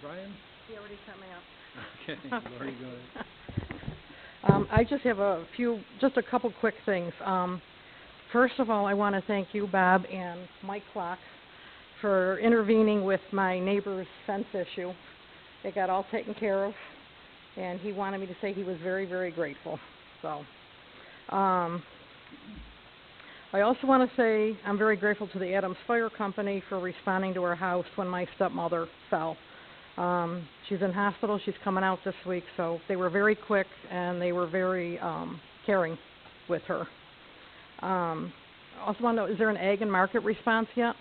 Brian? He already set me up. Okay, Lori, go ahead. I just have just a couple quick things. First of all, I want to thank you, Bob, and Mike Clock for intervening with my neighbor's fence issue. It got all taken care of, and he wanted me to say he was very, very grateful. So, I also want to say I'm very grateful to the Adams Fire Company for responding to our house when my stepmother fell. She's in hospital. She's coming out this week, so they were very quick and they were very caring with her. Also want to know, is there an ag and market response yet?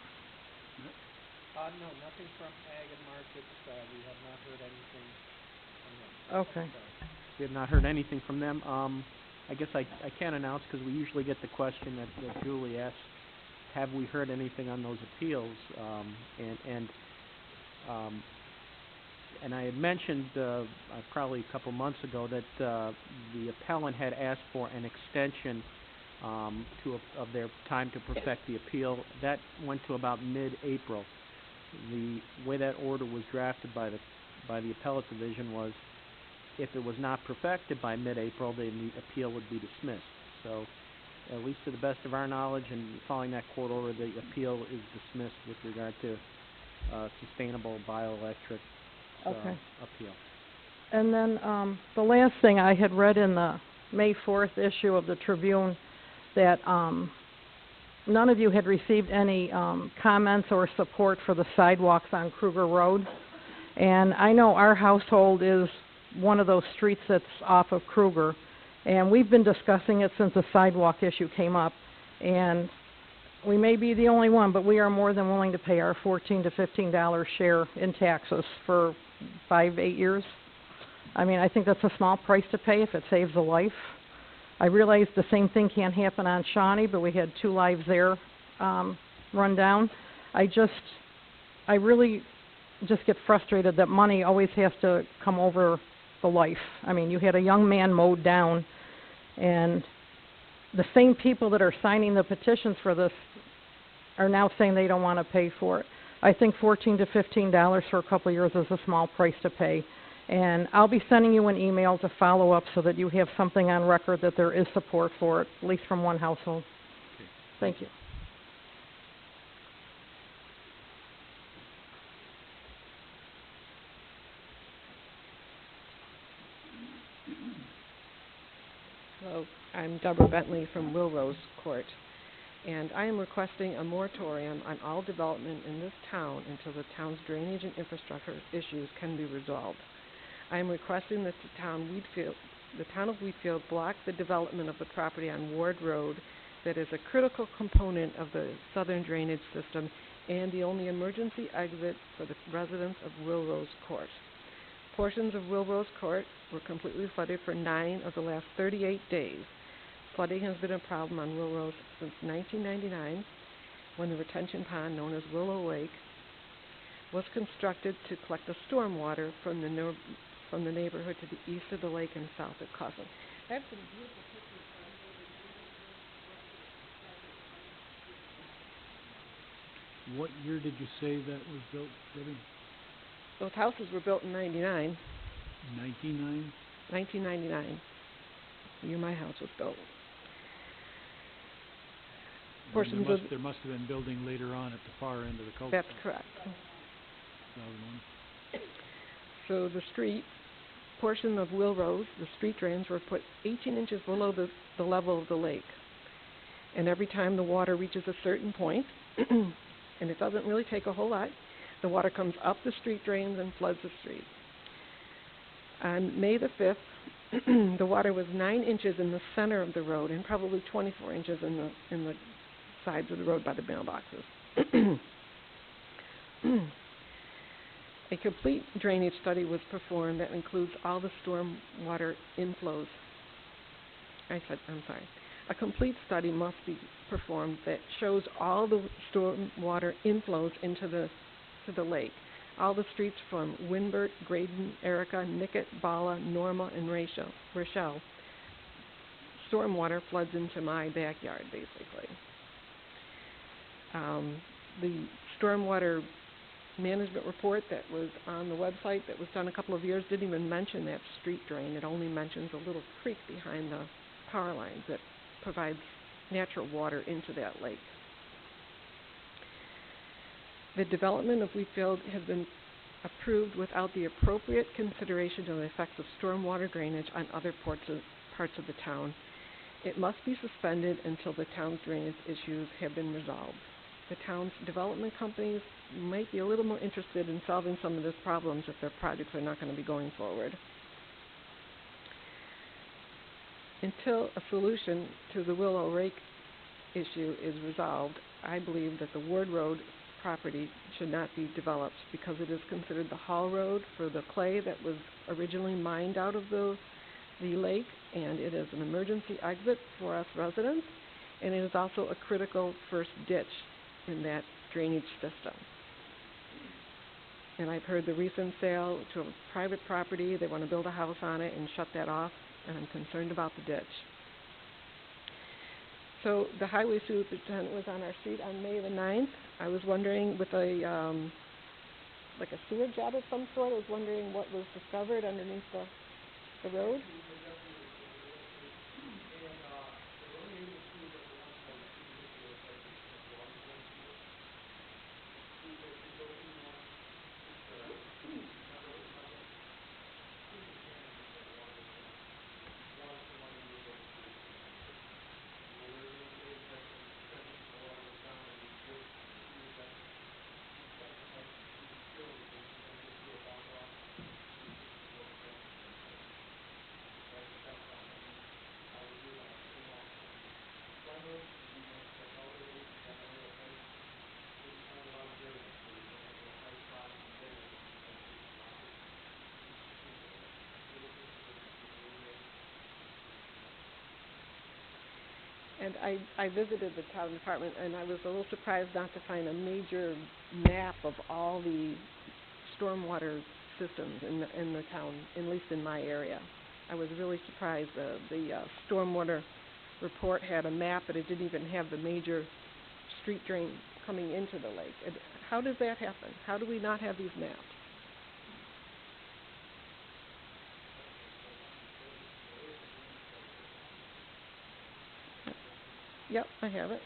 No, nothing from ag and markets. We have not heard anything from them. Okay. We have not heard anything from them. I guess I can't announce because we usually get the question that Julie asks, have we heard anything on those appeals? And I had mentioned probably a couple months ago that the appellant had asked for an extension of their time to perfect the appeal. That went to about mid-April. The way that order was drafted by the appellate division was, if it was not perfected by mid-April, then the appeal would be dismissed. So, at least to the best of our knowledge and following that court order, the appeal is dismissed with regard to sustainable bioelectric appeal. And then the last thing, I had read in the May 4th issue of the Tribune that none of you had received any comments or support for the sidewalks on Kruger Road. And I know our household is one of those streets that's off of Kruger, and we've been discussing it since the sidewalk issue came up. And we may be the only one, but we are more than willing to pay our $14 to $15 share in taxes for 5-8 years. I mean, I think that's a small price to pay if it saves a life. I realize the same thing can't happen on Shawnee, but we had 2 lives there run down. I really just get frustrated that money always has to come over the life. I mean, you had a young man mowed down, and the same people that are signing the petitions for this are now saying they don't want to pay for it. I think $14 to $15 for a couple of years is a small price to pay. And I'll be sending you an email to follow up so that you have something on record that there is support for it, at least from one household. Okay. Thank you. Hello, I'm Deborah Bentley from Wilrose Court, and I am requesting a moratorium on all development in this town until the town's drainage and infrastructure issues can be resolved. I am requesting that the town of Wheatfield block the development of the property on Ward Road that is a critical component of the southern drainage system and the only emergency exit for the residents of Wilrose Court. Portions of Wilrose Court were completely flooded for 9 of the last 38 days. Flooding has been a problem on Wilrose since 1999, when the retention pond known as Willow Lake was constructed to collect the storm water from the neighborhood to the east of the lake and south of Cousin. I have some beautiful pictures. What year did you say that was built, Debbie? Those houses were built in 99. 1999? 1999. The year my house was built. Portions There must have been building later on at the far end of the cul-de-sac. That's correct. 2001. So the street portion of Wilrose, the street drains were put 18 inches below the level of the lake. And every time the water reaches a certain point, and it doesn't really take a whole lot, the water comes up the street drains and floods the street. On May the 5th, the water was 9 inches in the center of the road and probably 24 inches in the sides of the road by the mailboxes. A complete drainage study was performed that includes all the storm water inflows. A complete study must be performed that shows all the storm water inflows into the lake. All the streets from Winbert, Graydon, Erica, Nickett, Bala, Norma, and Rochelle. Storm water floods into my backyard, basically. The stormwater management report that was on the website that was done a couple of years didn't even mention that street drain. It only mentions a little creek behind the power lines that provides natural water into that lake. The development of Wheatfield has been approved without the appropriate consideration of the effects of stormwater drainage on other parts of the town. It must be suspended until the town's drainage issues have been resolved. The town's development companies might be a little more interested in solving some of these problems if their projects are not going to be going forward. Until a solution to the Willow Lake issue is resolved, I believe that the Ward Road property should not be developed because it is considered the haul road for the clay that was originally mined out of the lake, and it is an emergency exit for us residents, and it is also a critical first ditch in that drainage system. And I've heard the recent sale to a private property, they want to build a house on it and shut that off, and I'm concerned about the ditch. So the highway superintendent was on our street on May the 9th. I was wondering, with a like a sewer job of some sort, I was wondering what was discovered underneath the road. And I visited the town department, and I was a little surprised not to find a major map of all the stormwater systems in the town, at least in my area. I was really surprised. The stormwater report had a map, but it didn't even have the major street drain coming into the lake. How does that happen? How do we not have these maps? Yep, I have it.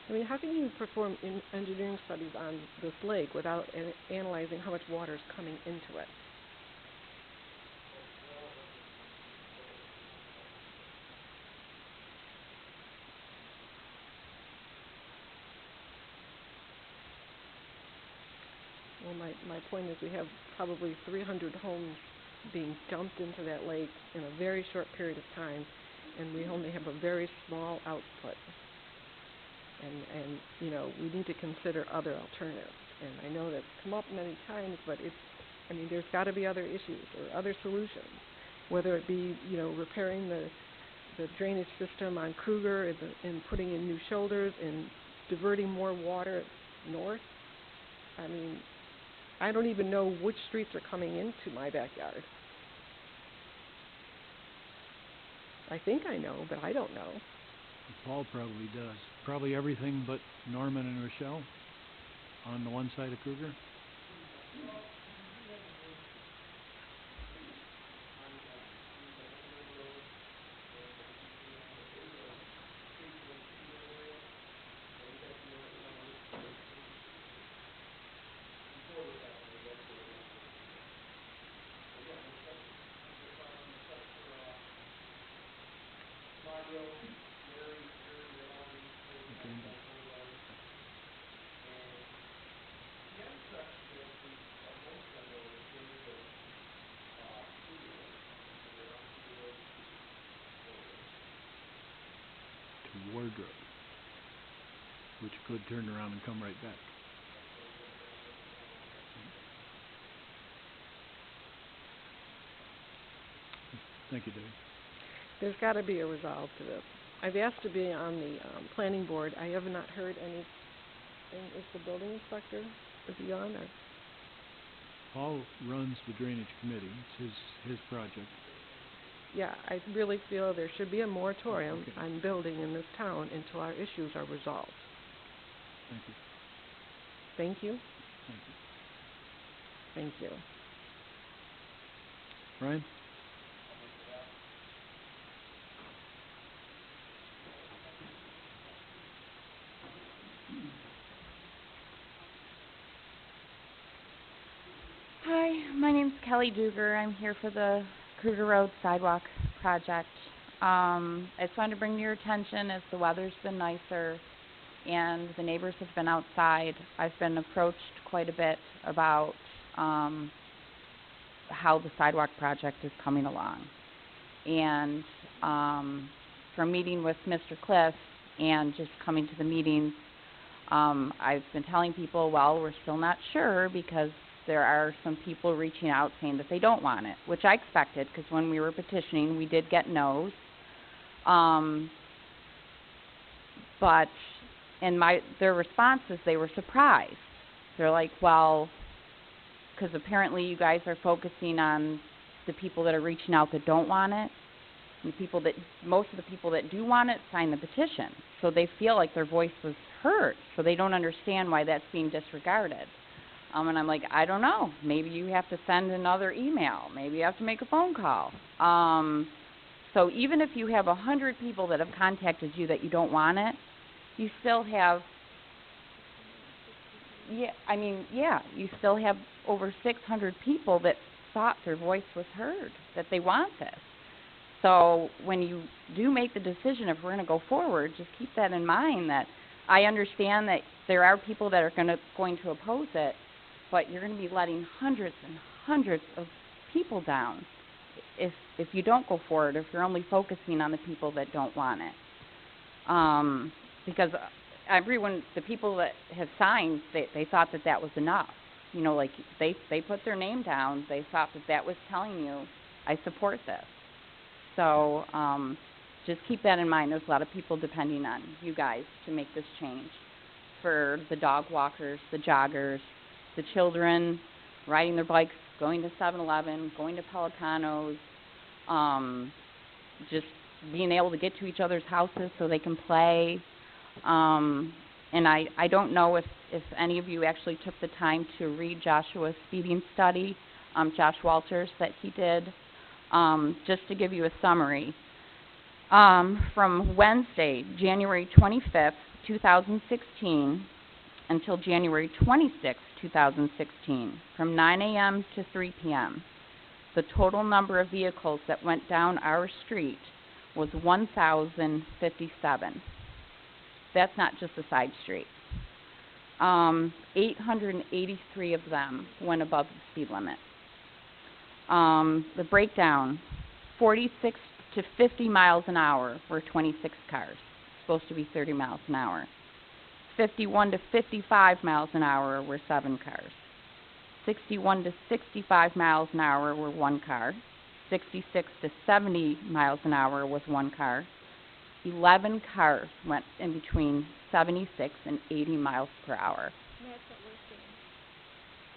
I mean, how can you perform engineering studies on this lake without analyzing how much water is coming into it? Well, my point is we have probably 300 homes being dumped into that lake in a very short period of time, and we only have a very small output. And you know, we need to consider other alternatives. And I know that's come up many times, but there's got to be other issues or other solutions, whether it be, you know, repairing the drainage system on Kruger and putting in new shoulders and diverting more water north. I mean, I don't even know which streets are coming into my backyard. I think I know, but I don't know. Paul probably does. Probably everything but Norman and Rochelle on the one side of Kruger. Ward Road, which could turn around and come right back. Thank you, Dave. There's gotta be a resolve to this. I've asked to be on the, planning board. I have not heard anything. Is the building inspector, is he on or? Paul runs the drainage committee. It's his project. Yeah, I really feel there should be a moratorium Okay. on building in this town until our issues are resolved. Thank you. Thank you. Thank you. Thank you. Brian? Hi, my name's Kelly Duger. I'm here for the Kruger Road Sidewalk Project. I just wanted to bring to your attention, as the weather's been nicer and the neighbors have been outside, I've been approached quite a bit about how the sidewalk project is coming along. And from meeting with Mr. Cliff and just coming to the meetings, I've been telling people, well, we're still not sure, because there are some people reaching out saying that they don't want it, which I expected, because when we were petitioning, we did get no's. But in their responses, they were surprised. They're like, well, because apparently you guys are focusing on the people that are reaching out that don't want it, and most of the people that do want it sign the petition. So they feel like their voice was heard, so they don't understand why that's being disregarded. And I'm like, I don't know. Maybe you have to send another email. Maybe you have to make a phone call. So even if you have 100 people that have contacted you that you don't want it, you still have, you still have over 600 people that thought their voice was heard, that they want this. So when you do make the decision, if we're going to go forward, just keep that in mind, that I understand that there are people that are going to oppose it, but you're going to be letting hundreds and hundreds of people down if you don't go forward, if you're only focusing on the people that don't want it. Because the people that have signed, they thought that was enough. You know, like they put their name down. They thought that was telling you, I support this. So just keep that in mind. There's a lot of people depending on you guys to make this change. For the dog walkers, the joggers, the children riding their bikes, going to 7-Eleven, going to Pelotano's, just being able to get to each other's houses so they can play. And I don't know if any of you actually took the time to read Joshua's speeding study, Josh Walters, that he did. Just to give you a summary, from Wednesday, January 25th, 2016, until January 26th, 2016, from 9 a.m. to 3 p.m., the total number of vehicles that went down our street was 1,057. That's not just a side street. 883 of them went above the speed limit. The breakdown, 46 to 50 miles an hour were 26 cars, supposed to be 30 miles an hour. 51 to 55 miles an hour were 7 cars. 61 to 65 miles an hour were 1 car. 66 to 70 miles an hour was 1 car. 11 cars went in between 76 and 80 miles per hour. And that's what we're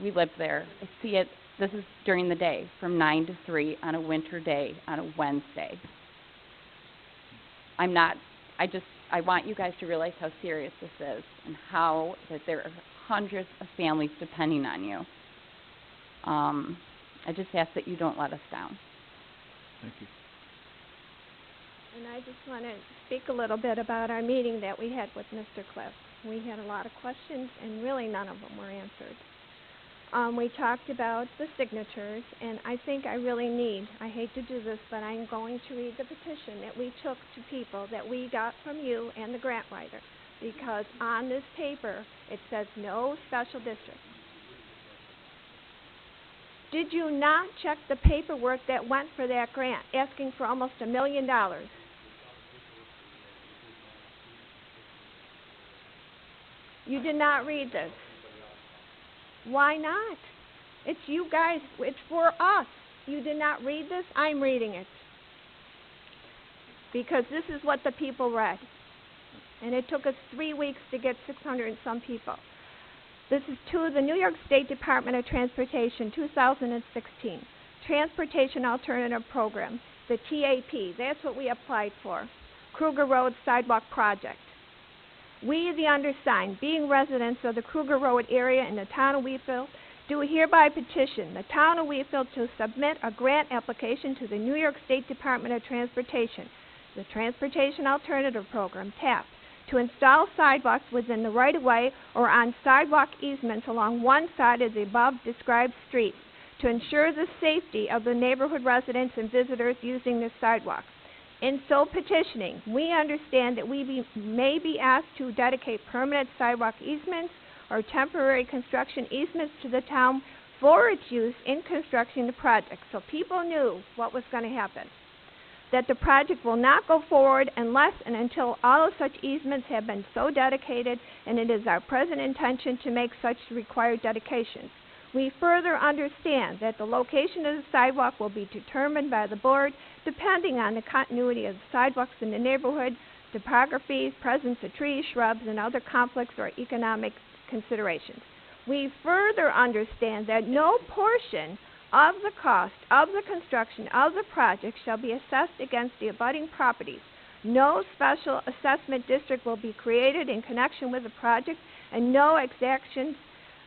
seeing. We lived there. I see it. This is during the day, from 9 to 3 on a winter day, on a Wednesday. I want you guys to realize how serious this is, and how that there are hundreds of families depending on you. I just ask that you don't let us down. Thank you. And I just want to speak a little bit about our meeting that we had with Mr. Cliff. We had a lot of questions, and really none of them were answered. We talked about the signatures, and I think I hate to do this, but I'm going to read the petition that we took to people that we got from you and the grant writer, because on this paper it says no special district. Did you not check the paperwork that went for that grant, asking for almost $1 million? You did not read this. Why not? It's you guys. It's for us. You did not read this? I'm reading it. because this is what the people read. And it took us 3 weeks to get 600 and some people. This is to the New York State Department of Transportation, 2016. Transportation Alternative Program, the TAP. That's what we applied for. Kruger Road Sidewalk Project. We, the undersigned, being residents of the Kruger Road area in the town of Wheatfield, do hereby petition the town of Wheatfield to submit a grant application to the New York State Department of Transportation, the Transportation Alternative Program, TAP, to install sidewalks within the right-of-way or on sidewalk easements along one side of the above described streets to ensure the safety of the neighborhood residents and visitors using the sidewalks. In so petitioning, we understand that we may be asked to dedicate permanent sidewalk easements or temporary construction easements to the town for its use in constructing the project, so people knew what was going to happen. That the project will not go forward unless and until all of such easements have been so dedicated, and it is our present intention to make such required dedications. We further understand that the location of the sidewalk will be determined by the board depending on the continuity of the sidewalks in the neighborhood, topography, presence of trees, shrubs, and other conflicts or economic considerations. We further understand that no portion of the cost of the construction of the project shall be assessed against the abutting properties. No special assessment district will be created in connection with the project, and no exactions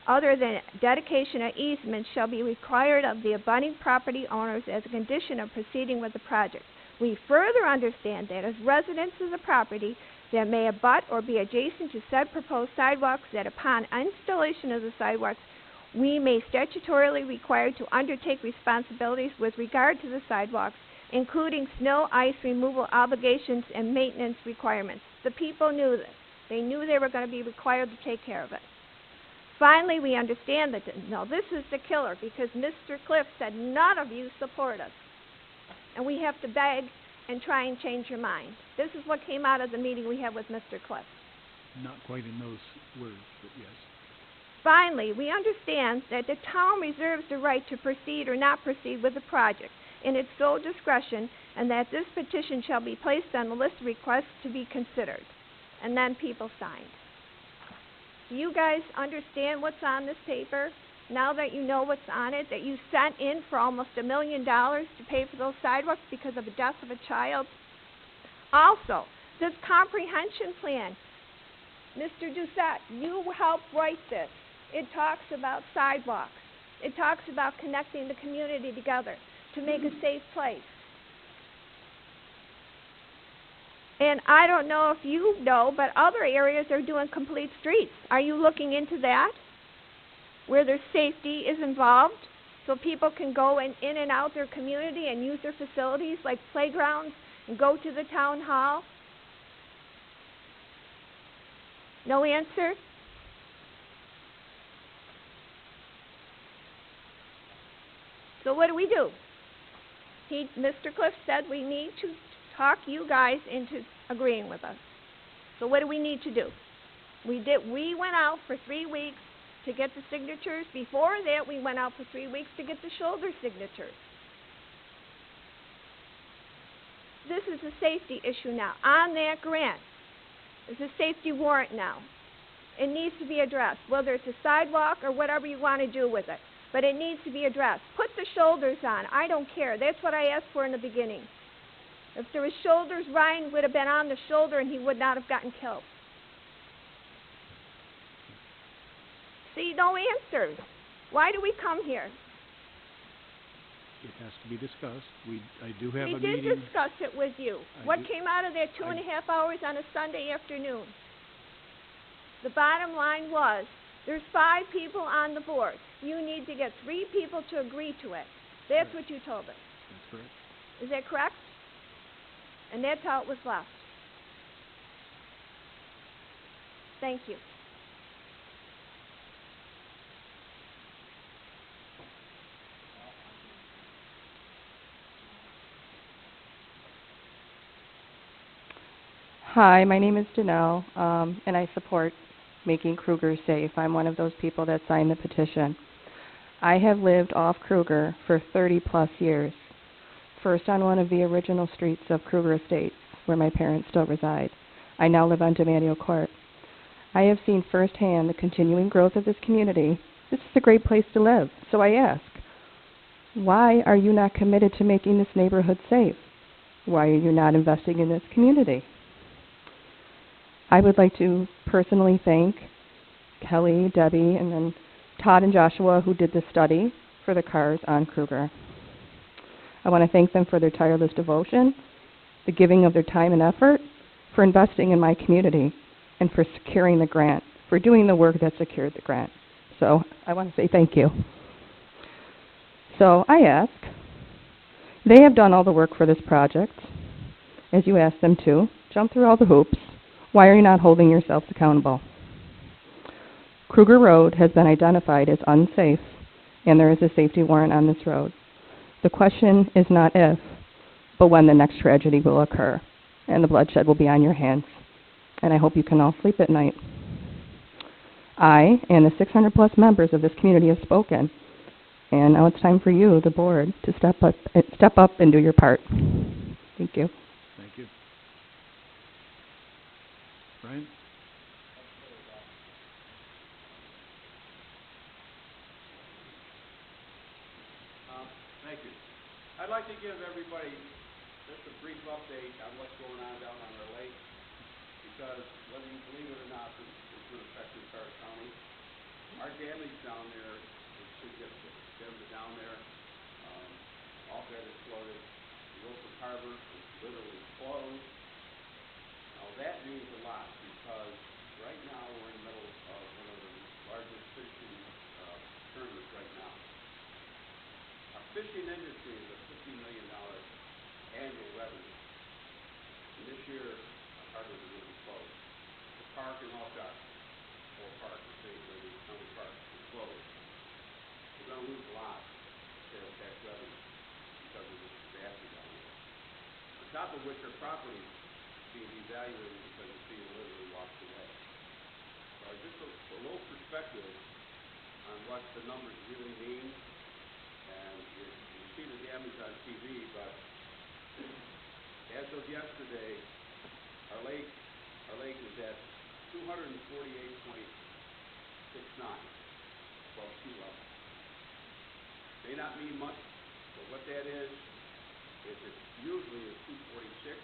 other than dedication of easements shall be required of the abutting property owners as a condition of proceeding with the project. We further understand that as residents of the property that may abut or be adjacent to said proposed sidewalks, that upon installation of the sidewalks, we may statutorily required to undertake responsibilities with regard to the sidewalks, including snow, ice removal obligations, and maintenance requirements. The people knew this. They knew they were going to be required to take care of it. Finally, we understand that, no, this is the killer, because Mr. Cliff said none of you support us. And we have to beg and try and change your mind. This is what came out of the meeting we had with Mr. Cliff. Not quite in those words, but yes. Finally, we understand that the town reserves the right to proceed or not proceed with the project in its sole discretion, and that this petition shall be placed on the list of requests to be considered. And then people signed. Do you guys understand what's on this paper? Now that you know what's on it, that you sent in for almost $1 million to pay for those sidewalks because of the death of a child? Also, this comprehension plan, Mr. Doucette, you helped write this. It talks about sidewalks. It talks about connecting the community together to make a safe place. And I don't know if you know, but other areas are doing complete streets. Are you looking into that? Where their safety is involved, so people can go in and out their community and use their facilities like playgrounds and go to the town hall? No answer? So what do? Mr. Cliff said we need to talk you guys into agreeing with us. So what do we need to do? We went out for 3 weeks to get the signatures. Before that, we went out for 3 weeks to get the shoulder signatures. This is a safety issue now. On that grant, there's a safety warrant now. It needs to be addressed, whether it's a sidewalk or whatever you want to do with it. But it needs to be addressed. Put the shoulders on. I don't care. That's what I asked for in the beginning. If there was shoulders, Ryan would have been on the shoulder and he would not have gotten killed. See, no answers. Why do we come here? It has to be discussed. I do have We a did meeting. discuss it with you. What came out of that 2.5 hours on a Sunday afternoon? The bottom line was, there's 5 people on the board. You need to get 3 people to agree to it. That's Right. what you told us. That's correct. Is that correct? And that's how it was left. Thank you. Hi, my name is Danelle, and I support making Kruger safe. I'm one of those people that signed the petition. I have lived off Kruger for 30 plus years, first on one of the original streets of Kruger Estates, where my parents still reside. I now live on Demanio Court. I have seen firsthand the continuing growth of this community. This is a great place to live, so I ask, why are you not committed to making this neighborhood safe? Why are you not investing in this community? I would like to personally thank Kelly, Debbie, and then Todd and Joshua, who did the study for the cars on Kruger. I want to thank them for their tireless devotion, the giving of their time and effort, for investing in my community, and for securing the grant, for doing the work that secured the grant. So I want to say thank you. So I ask, they have done all the work for this project, as you asked them to, jump through all the hoops. Why are you not holding yourselves accountable? Kruger Road has been identified as unsafe, and there is a safety warrant on this road. The question is not if, but when the next tragedy will occur, and the bloodshed will be on your hands. And I hope you can all sleep at night. I and the 600 plus members of this community have spoken, and now it's time for you, the board, to step up and do your part. Thank you. Thank you. Brian? Thank you. I'd like to give everybody just a brief update on what's going on down on our lake, because whether you believe it or not, this is going to affect the entire county. Our damage down there is significant. Denver down there, all that is flooded. Wilson Harbor is literally closed. Now that means a lot, because right now we're in the middle of one of the largest fishing tournaments right now. Our fishing industry is a $50 million annual revenue. And this year, our harbor is going to be closed. The park in Alcott, or park, the county park, is closed. We're going to lose a lot of sales tax revenue because of this disaster down there. On top of which, our property is being devaluated because it's being literally washed away. So just a little perspective on what the numbers really mean. And you see the damage on TV, but as of yesterday, our lake is at 248.69 above sea level. May not mean much, but what that is it usually is 246.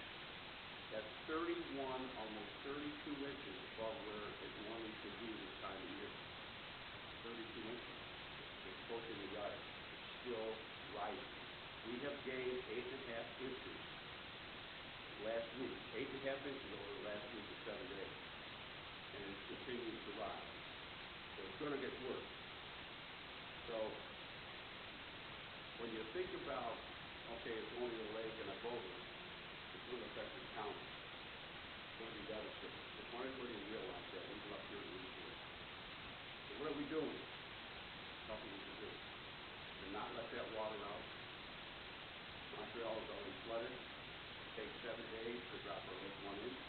That's 31, almost 32 inches above where it normally should be this time of year. 32 inches. It's approaching the yard. It's still rising. We have gained 8.5 inches last week. 8.5 inches over the last week of 7 days. And it's continuing to rise. So it's going to get worse. So when you think about, okay, it's only a lake and a boat, it's going to affect the county. It's going to be devastating. If everybody realize that, even up here in Wheatfield. So what are we doing? Nothing we can do. To not let that water out. Montreal is already flooded. It takes 7 days to drop our lake 1 inch.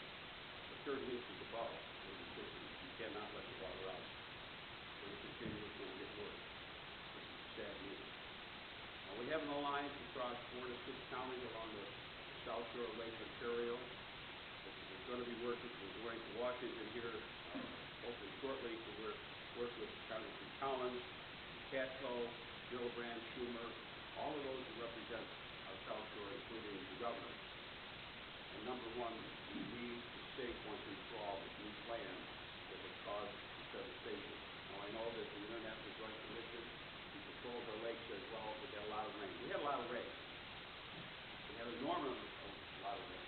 The 30 inches above is ridiculous. You cannot let the water out. It's going to continue. It's going to get worse. This is sad news. Now, we have an alliance across 4 to 6 counties along the south shore of Lake Ontario. It's going to be working. We're going to Washington here hopefully shortly to work with Congressman Collins, Catco, Gillibrand, Schumer, all of those who represent our south shore, including the governor. And number one, we need the state wants to install this new plan that would cause devastation. Now, I know that the International Joint Commission who controls our lakes as well, we had a lot of rain. We had a lot of rain. We had an enormous lot of rain.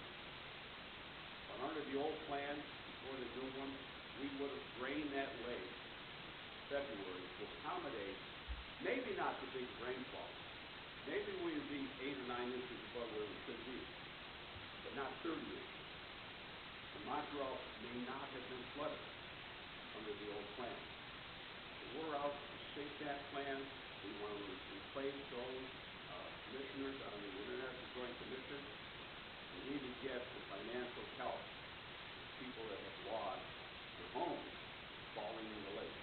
But under the old plan, before the new one, we would have drained that lake February to accommodate maybe not the big rainfall. Maybe we would be 8 or 9 inches above where we should be, but not 30 inches. And Montreal may not have been flooded under the old plan. So we're out to shake that plan. We want to replace those commissioners on the International Joint Commission. We need to get the financial help of people that have lost their homes falling in the lake.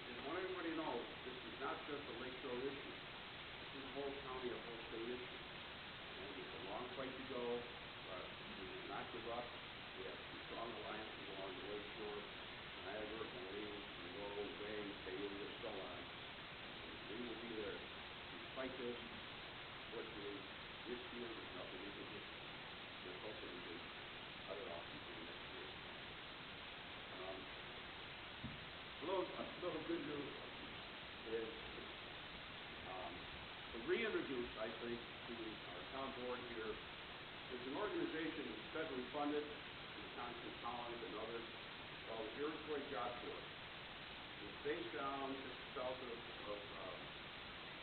And I want everybody to know, this is not just a Lake Shore issue. This is a whole county, a whole state issue. And it's a long fight to go, but not give up. We have some strong alliances along the Lake Shore, Niagara, Moline, Monroe, Wayne, Bayou, and so on. And we will be there to fight this. Fortunately, Wheatfield is nothing we can do. Let's hope that we can cut it off before next year. A little good news is to reintroduce, I think, to our town board here, there's an organization that's federally funded in Congressman Collins and others called the Iroquois Job Corps. It's based down just south of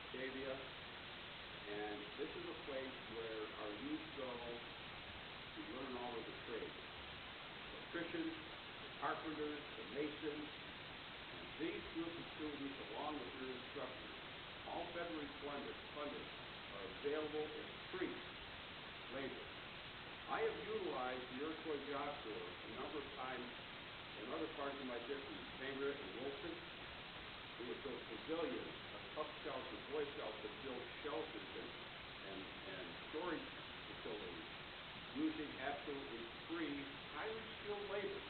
Batavia, and this is a place where our youth go to learn all of the trades. The electricians, the carpenters, the masons, and these group of students, along with their instructors, all federally funded, are available as free labor. I have utilized the Iroquois Job Corps a number of times in other parts of my district, Banger and Wilson. We have built pavilions, Cub Scouts and Boy Scouts have built shelters and storage facilities using absolutely free, highly skilled labor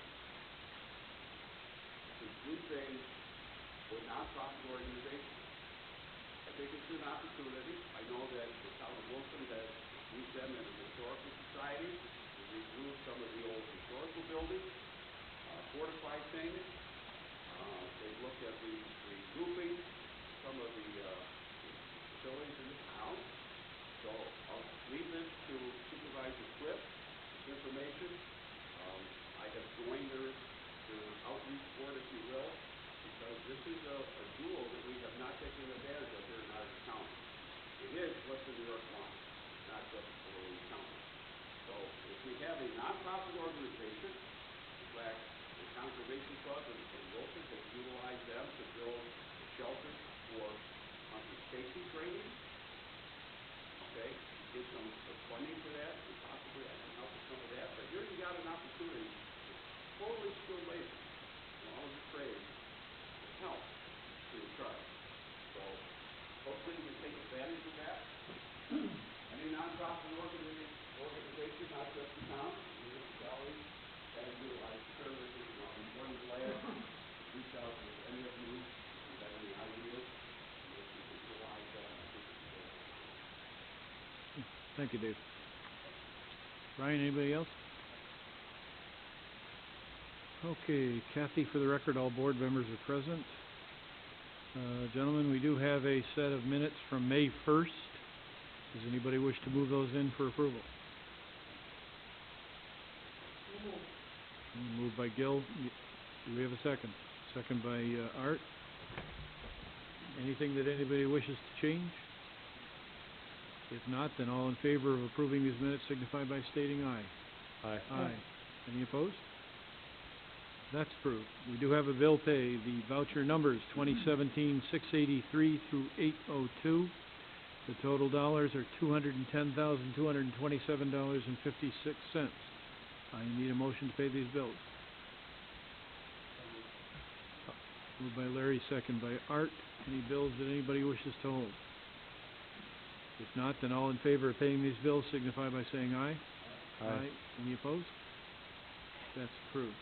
to do things with nonprofit organizations. I think it's an opportunity. I know that the town of Wilson has used them as a historical society to redo some of the old historical buildings, fortify things. They've looked at regrouping some of the facilities in the town. So I'll leave this to Supervisor Cliff, this information. I have joined their outreach board, if you will, because this is a jewel that we have not taken advantage of here in Orange County. It is Western New York line, not just Orange County. So if we have a nonprofit organization, in fact, the Conservation Club in Wilson has utilized them to build shelters for hunter safety training. Okay, get some funding for that, and possibly I can help with some of that. But here you got an opportunity with totally skilled labor in all of the trades to help free of charge. So hopefully you can take advantage of that. Any nonprofit organization, not just the town, municipalities, has utilized services. I'm more than glad to reach out to any of you if you have any ideas. If you can utilize that, I think it's a good idea. Thank you, Dave. Brian, anybody else? Okay, Kathy, for the record, all board members are present. Gentlemen, we do have a set of minutes from May 1st. Does anybody wish to move those in for approval? Moved by Gil. Do we have a second? Second by Art. Anything that anybody wishes to change? If not, then all in favor of approving these minutes signify by stating aye. Aye. Aye. Any opposed? That's approved. We do have a bill pay, the voucher numbers 2017-683 through 802. The total dollars are $210,227.56. I need a motion to pay these bills. Moved by Larry, second by Art. Any bills that anybody wishes to hold? If not, then all in favor of paying these bills signify by saying aye. Aye. Any opposed? That's approved.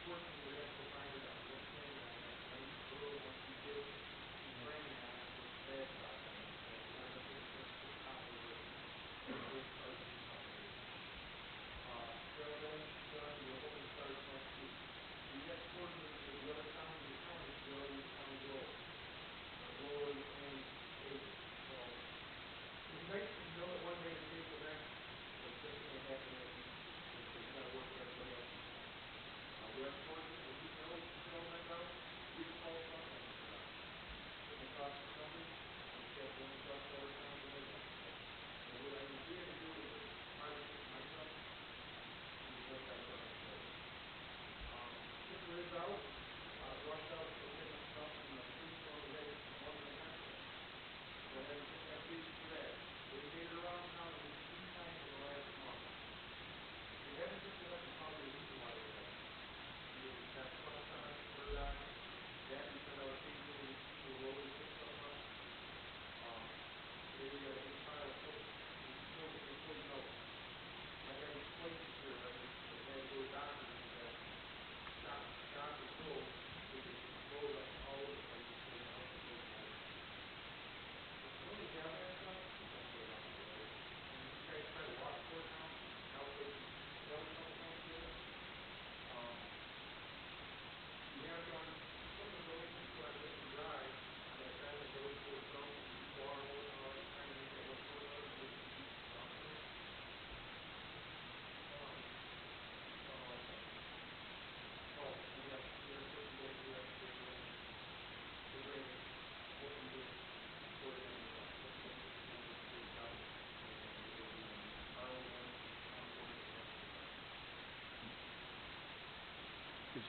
Unfortunately, we have to find it out. What's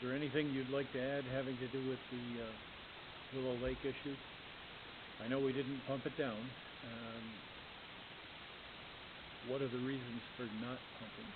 there anything you'd like to add having to do with the, Willow Lake issue? I know we didn't pump it down. What are the reasons for not pumping?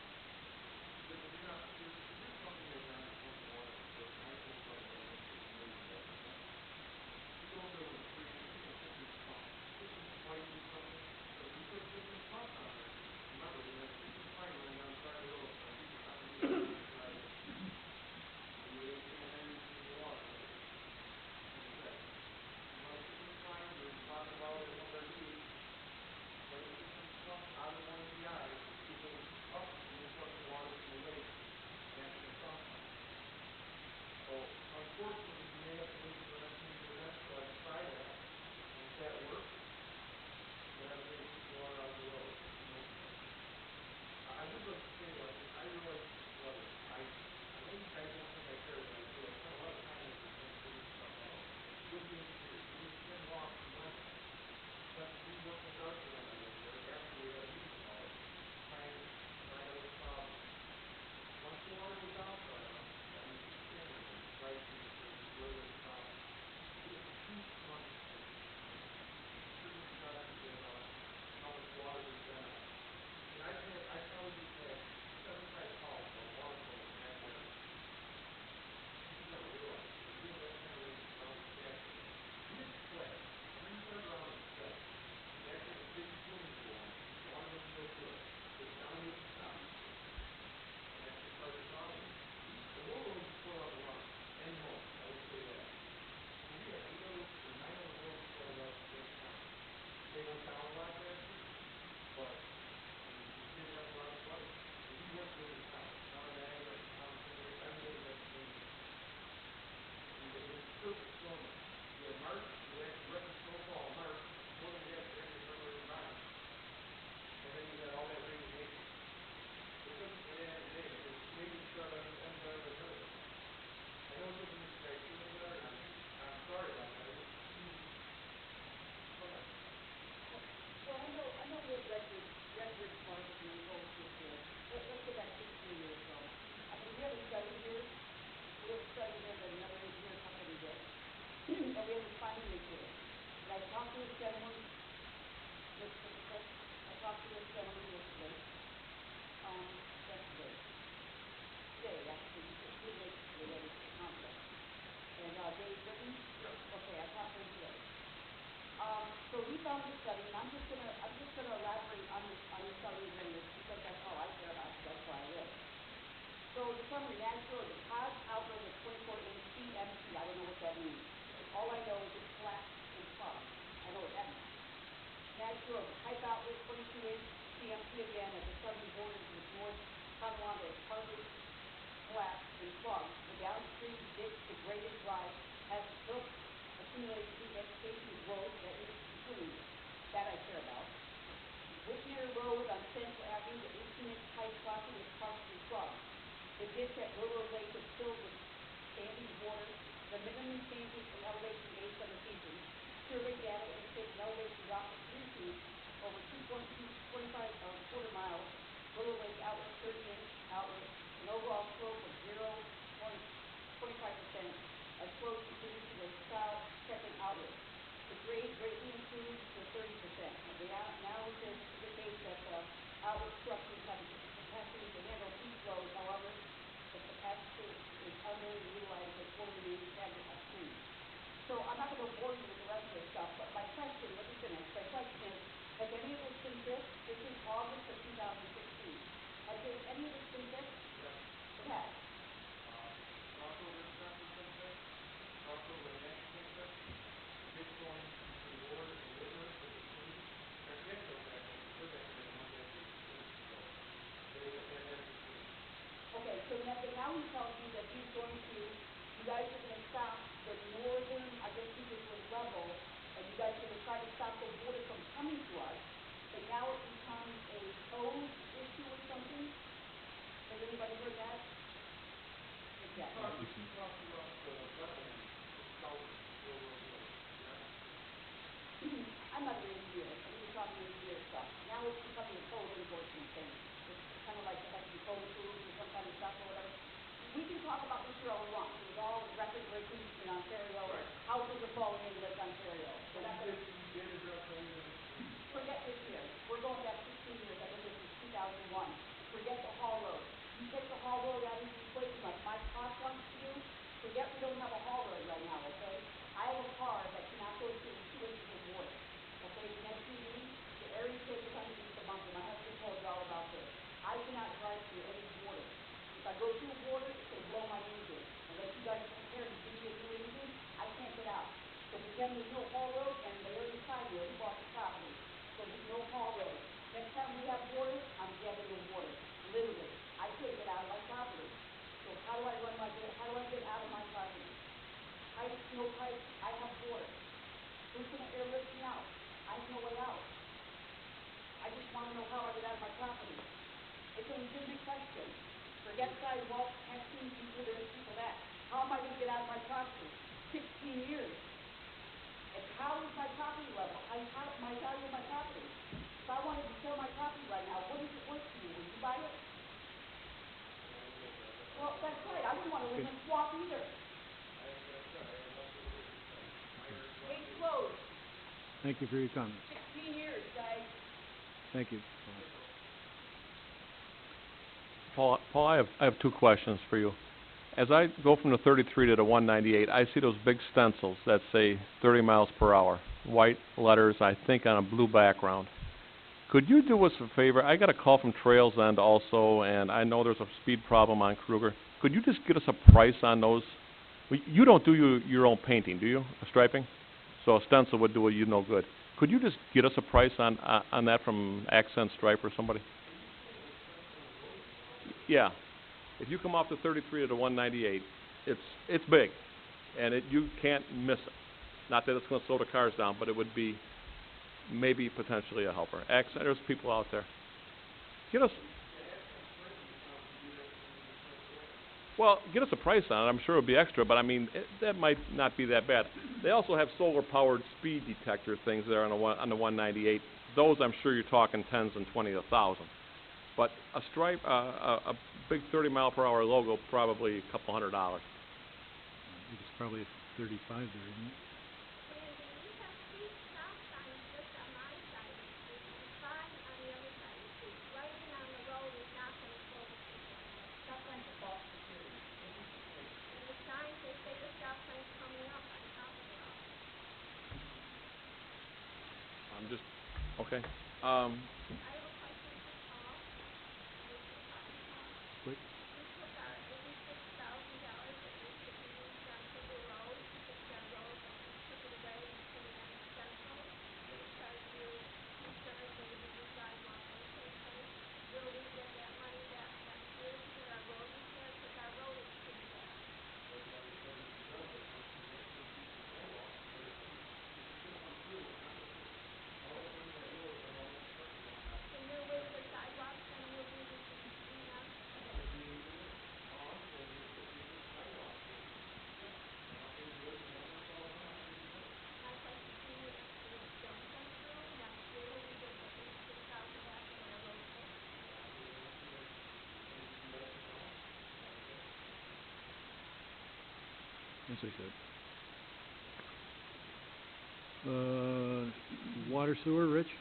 year all we want. It was all record-breaking in Ontario. Houses are falling into Lake Ontario. We're not gonna forget this year. We're going back 16 years. I've been here since 2001. Forget the Hall Road. You take the Hall Road out of the equation like my cost wants to do. Forget we don't have a Hall Road right now, okay? I have a car that cannot go through 2 inches of water. Okay, it's an SUV. The area tank is underneath the bumper. My husband told you all about this. I cannot drive through any water. If I go through water, it's going to blow my engine. Unless you guys prepare to give me a new engine, I can't get out. So pretend there's no Hall Road, and the area side here, we bought the property. So there's no Hall Road. Next time we have water, I'm getting the water. Literally. I can't get out of my property. So how do I run my business? How do I get out of my property? Pipe, no pipe, I have water. Who's going to airlift me out? I have no way out. I just want to know how I get out of my property. It's a legitimate question. Forget sidewalks, testing, people this, people that. How am I going to get out of my property? 16 years. And how is my property level? How my value of my property? If I wanted to sell my property right now, what is it worth to you? Would you buy it? Well, that's right. I wouldn't want to live in a swamp either. Case closed. Thank you for your comments. 16 years, guys. Thank you. Paul, I have two questions for you. As I go from the 33 to the 198, I see those big stencils that say 30 miles per hour, white letters, I think, on a blue background. Could you do us a favor? I got a call from Trails End also, and I know there's a speed problem on Kruger. Could you just get us a price on those? You don't do your own painting, do you? Striping? So a stencil would do you no good. Could you just get us a price on that from Accent Stripe or somebody? Yeah. If you come off the 33 to the 198, it's big, and you can't miss it. Not that it's going to slow the cars down, but it would be maybe potentially a helper. Accent, there's people out there. Get us a price on it. I'm sure it'll be extra, but I mean that might not be that bad. They also have solar-powered speed detector things there on the 198. Those I'm sure you're talking tens and 20 to 1,000. But a stripe, a big 30-mile-per-hour logo, probably a couple $100. I think it's probably a 35 there, isn't it? Okay. Quick. As I said. Water sewer, Rich?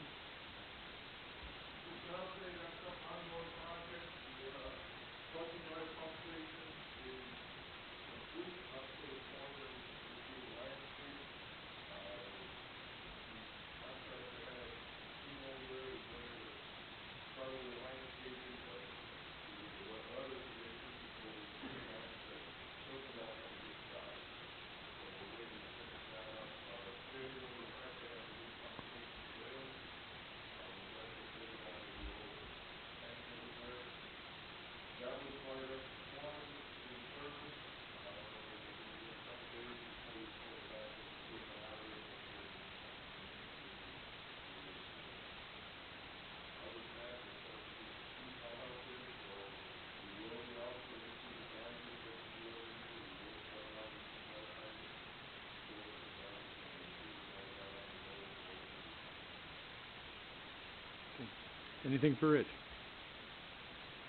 Anything for Rich?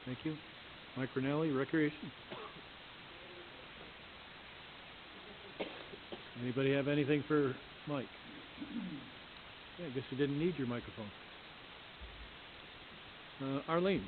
Thank you. Mike Rinaldi, Recreation? Anybody have anything for Mike? Yeah, I guess you didn't need your microphone. Arlene?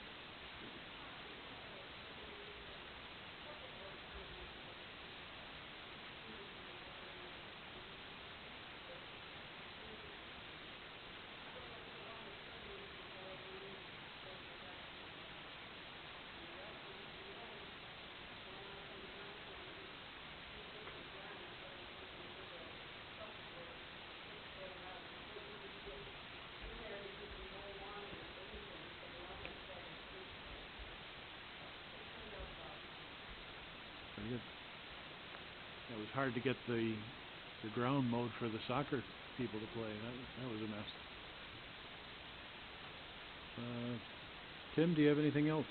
Very good. It was hard to get the ground mowed for the soccer people to play. That was a mess. Tim, do you have anything else?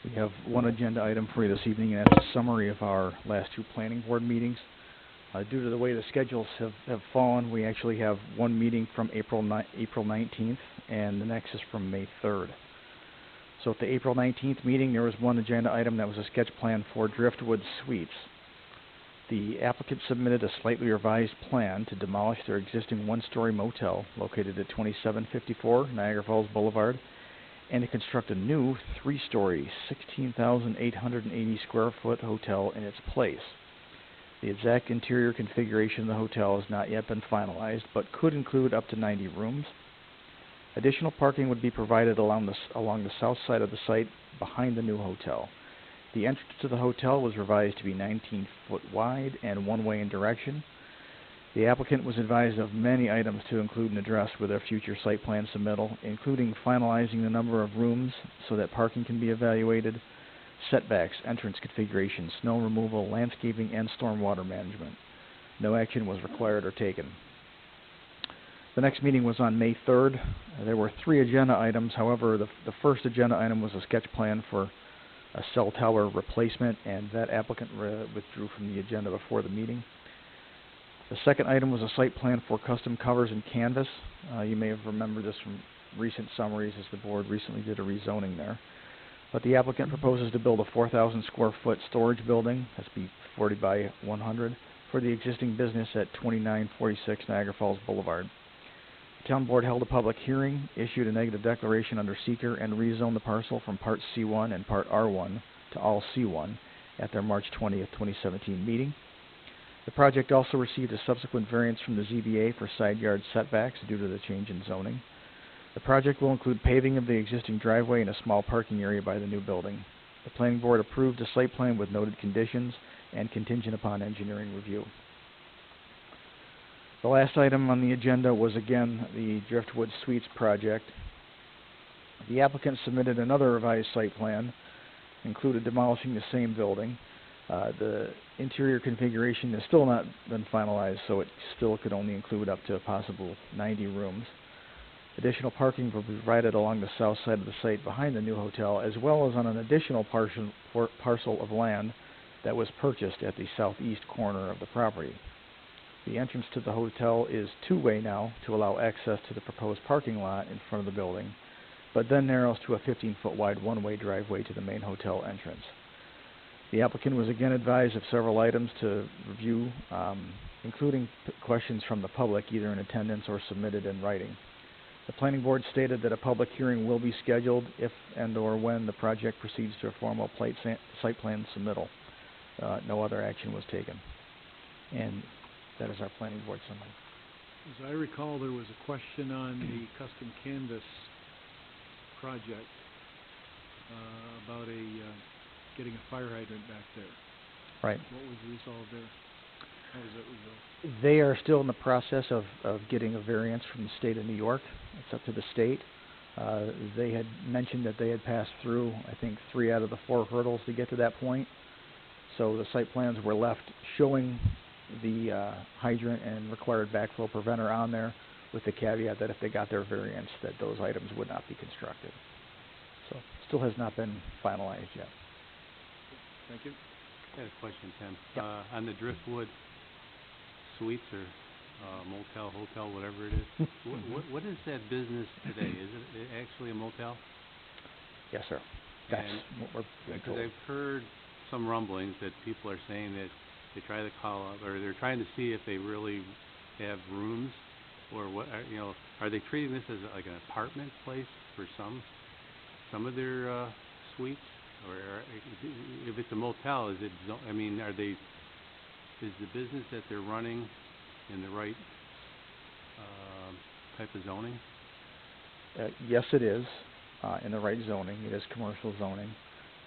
We have one agenda item for you this evening, and that's a summary of our last two planning board meetings. Due to the way the schedules have fallen, we actually have one meeting from April 19th, and the next is from May 3rd. So at the April 19th meeting, there was one agenda item that was a sketch plan for Driftwood Suites. The applicant submitted a slightly revised plan to demolish their existing one-story motel located at 2754 Niagara Falls Boulevard and to construct a new three-story, 16,880 square foot hotel in its place. The exact interior configuration of the hotel has not yet been finalized, but could include up to 90 rooms. Additional parking would be provided along the south side of the site behind the new hotel. The entrance to the hotel was revised to be 19 foot wide and one-way in direction. The applicant was advised of many items to include and address with their future site plan submittal, including finalizing the number of rooms so that parking can be evaluated, setbacks, entrance configuration, snow removal, landscaping, and stormwater management. No action was required or taken. The next meeting was on May 3rd. There were three agenda items. However, the first agenda item was a sketch plan for a cell tower replacement, and that applicant withdrew from the agenda before the meeting. The second item was a site plan for custom covers and canvas. You may have remembered this from recent summaries as the board recently did a rezoning there. But the applicant proposes to build a 4,000 square foot storage building, that's be 40 by 100, for the existing business at 2946 Niagara Falls Boulevard. The town board held a public hearing, issued a negative declaration under seeker, and rezoned the parcel from Part C1 and Part R1 to all C1 at their March 20th, 2017 meeting. The project also received a subsequent variance from the ZBA for side yard setbacks due to the change in zoning. The project will include paving of the existing driveway and a small parking area by the new building. The planning board approved a site plan with noted conditions and contingent upon engineering review. The last item on the agenda was again the Driftwood Suites project. The applicant submitted another revised site plan, included demolishing the same building. The interior configuration has still not been finalized, so it still could only include up to a possible 90 rooms. Additional parking will be provided along the south side of the site behind the new hotel, as well as on an additional parcel of land that was purchased at the southeast corner of the property. The entrance to the hotel is two-way now to allow access to the proposed parking lot in front of the building, but then narrows to a 15-foot wide one-way driveway to the main hotel entrance. The applicant was again advised of several items to review, including questions from the public, either in attendance or submitted in writing. The planning board stated that a public hearing will be scheduled if and or when the project proceeds to a formal site plan submittal. No other action was taken. And that is our planning board summary. As I recall, there was a question on the custom canvas project about getting a fire hydrant back there. Right. What was resolved there? How was that resolved? They are still in the process of getting a variance from the state of New York. It's up to the state. They had mentioned that they had passed through, I think, 3 out of the 4 hurdles to get to that point. So the site plans were left showing the hydrant and required backflow preventer on there, with the caveat that if they got their variance, that those items would not be constructed. So still has not been finalized yet. Thank you. I had a question, Tim. Yeah. On the Driftwood Suites or motel, hotel, whatever it is, what is that business today? Is it actually a motel? Yes, sir. That's And- what we're being Because told. I've heard some rumblings that people are saying that they try to call up, or they're trying to see if they really have rooms, or what, are they treating this as like an apartment place for some of their, suites? Or if it's a motel, is it, is the business that they're running in the right, type of zoning? Yes, it is, in the right zoning. It is commercial zoning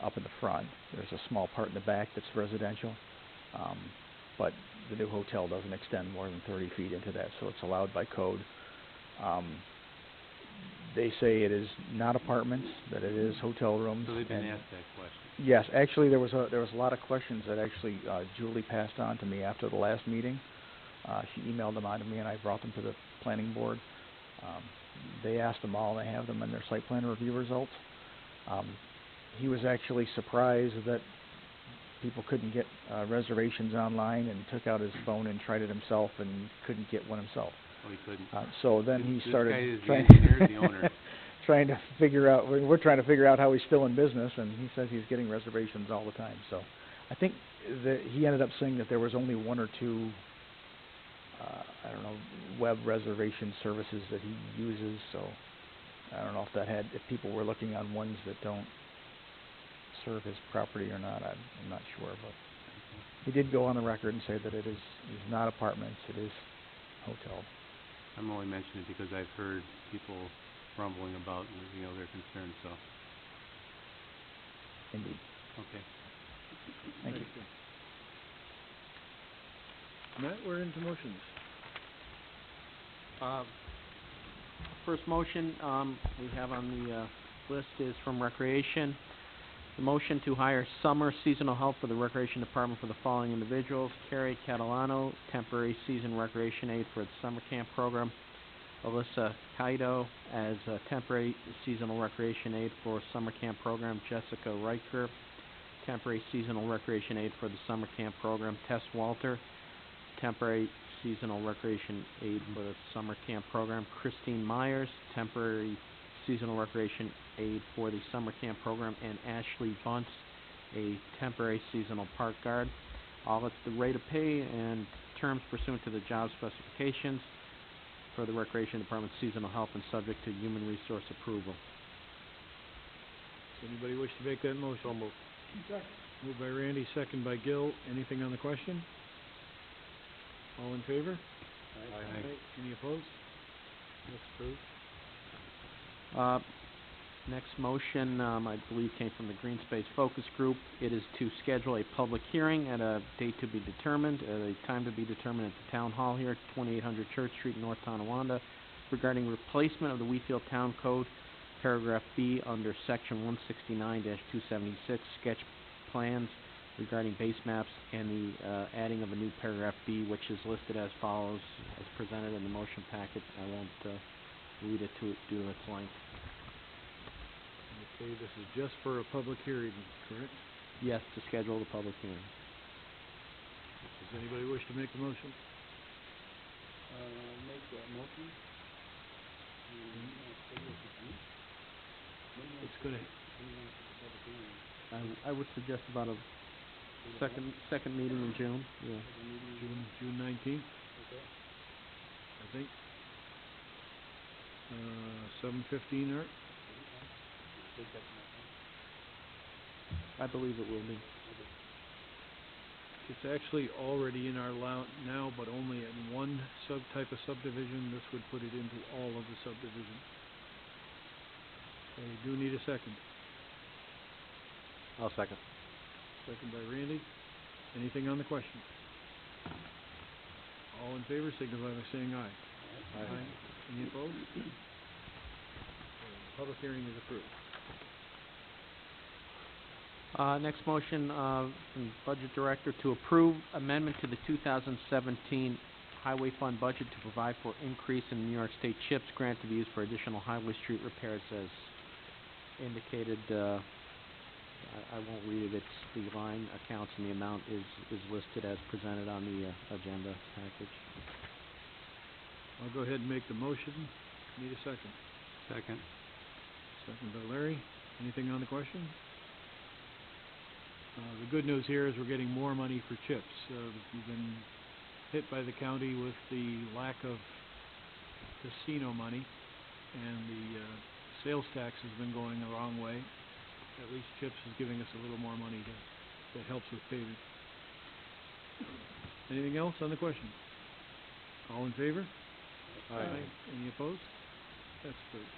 up in the front. There's a small part in the back that's residential. But the new hotel doesn't extend more than 30 feet into that, so it's allowed by code. They say it is not apartments, that it is hotel rooms. So they've been and asked that question. yes, actually, there was a lot of questions that actually Julie passed on to me after the last meeting. She emailed them on to me, and I brought them to the planning board. They asked them all, and they have them in their site plan review results. He was actually surprised that people couldn't get reservations online, and took out his phone and tried it himself and couldn't get one himself. Oh, he couldn't. So then he This started guy is the trying engineer, the owner. trying to figure out, we're trying to figure out how he's still in business, and he says he's getting reservations all the time. So I think that he ended up saying that there was only one or two, web reservation services that he uses. So I don't know if people were looking on ones that don't serve his property or not. I'm not sure, but he did go on the record and say that it is not apartments, it is hotel. I'm only mentioning it because I've heard people rumbling about, their concerns, so, Indeed. okay. Thank you. Matt, we're into motions. First motion we have on the list is from Recreation. The motion to hire summer seasonal help for the Recreation Department for the following individuals: Carrie Catalano, temporary season recreation aide for its summer camp program; Alyssa Kaido as a temporary seasonal recreation aide for summer camp program; Jessica Riker, temporary seasonal recreation aide for the summer camp program; Tess Walter, temporary seasonal recreation aide for the summer camp program; Christine Myers, temporary seasonal recreation aide for the summer camp program; and Ashley Bunce, a temporary seasonal park guard. All at the rate of pay and terms pursuant to the job specifications for the Recreation Department seasonal help, and subject to human resource approval. Does anybody wish to make that motion? So moved. Moved by Randy, second by Gil. Anything on the question? All in favor? Aye. Any opposed? That's approved. Next motion, I believe, came from the Green Space Focus Group. It is to schedule a public hearing at a date to be determined, at a time to be determined at the Town Hall here at 2800 Church Street, North Tonawanda, regarding replacement of the Wheatfield Town Code, Paragraph B, under Section 169-276, sketch plans regarding base maps, and the adding of a new Paragraph B, which is listed as follows, as presented in the motion packet. I won't read it due to its length. Okay, this is just for a public hearing, correct? Yes, to schedule the public hearing. Does anybody wish to make the motion? Make that motion. It's gonna, I would suggest about a second meeting in June. Yeah. June 19th, Okay. I think. 7:15, Art? I believe it will be. It's actually already in our now, but only in one type of subdivision. This would put it into all of the subdivisions. Okay, do need a second. I'll second. Second by Randy. Anything on the question? All in favor, signify by saying aye. Aye. Any opposed? Okay, public hearing is approved. Next motion from the Budget Director to approve amendment to the 2017 Highway Fund budget to provide for increase in the New York State CHIPS grant to be used for additional highway street repairs as indicated. I won't read it. It's the line accounts, and the amount is listed as presented on the agenda package. I'll go ahead and make the motion. Need a second. Second. Second by Larry. Anything on the question? The good news here is we're getting more money for CHIPS. We've been hit by the county with the lack of casino money, and the sales tax has been going the wrong way. At least CHIPS is giving us a little more money that helps with paving. Anything else on the question? All in favor? Aye. Any opposed? That's approved.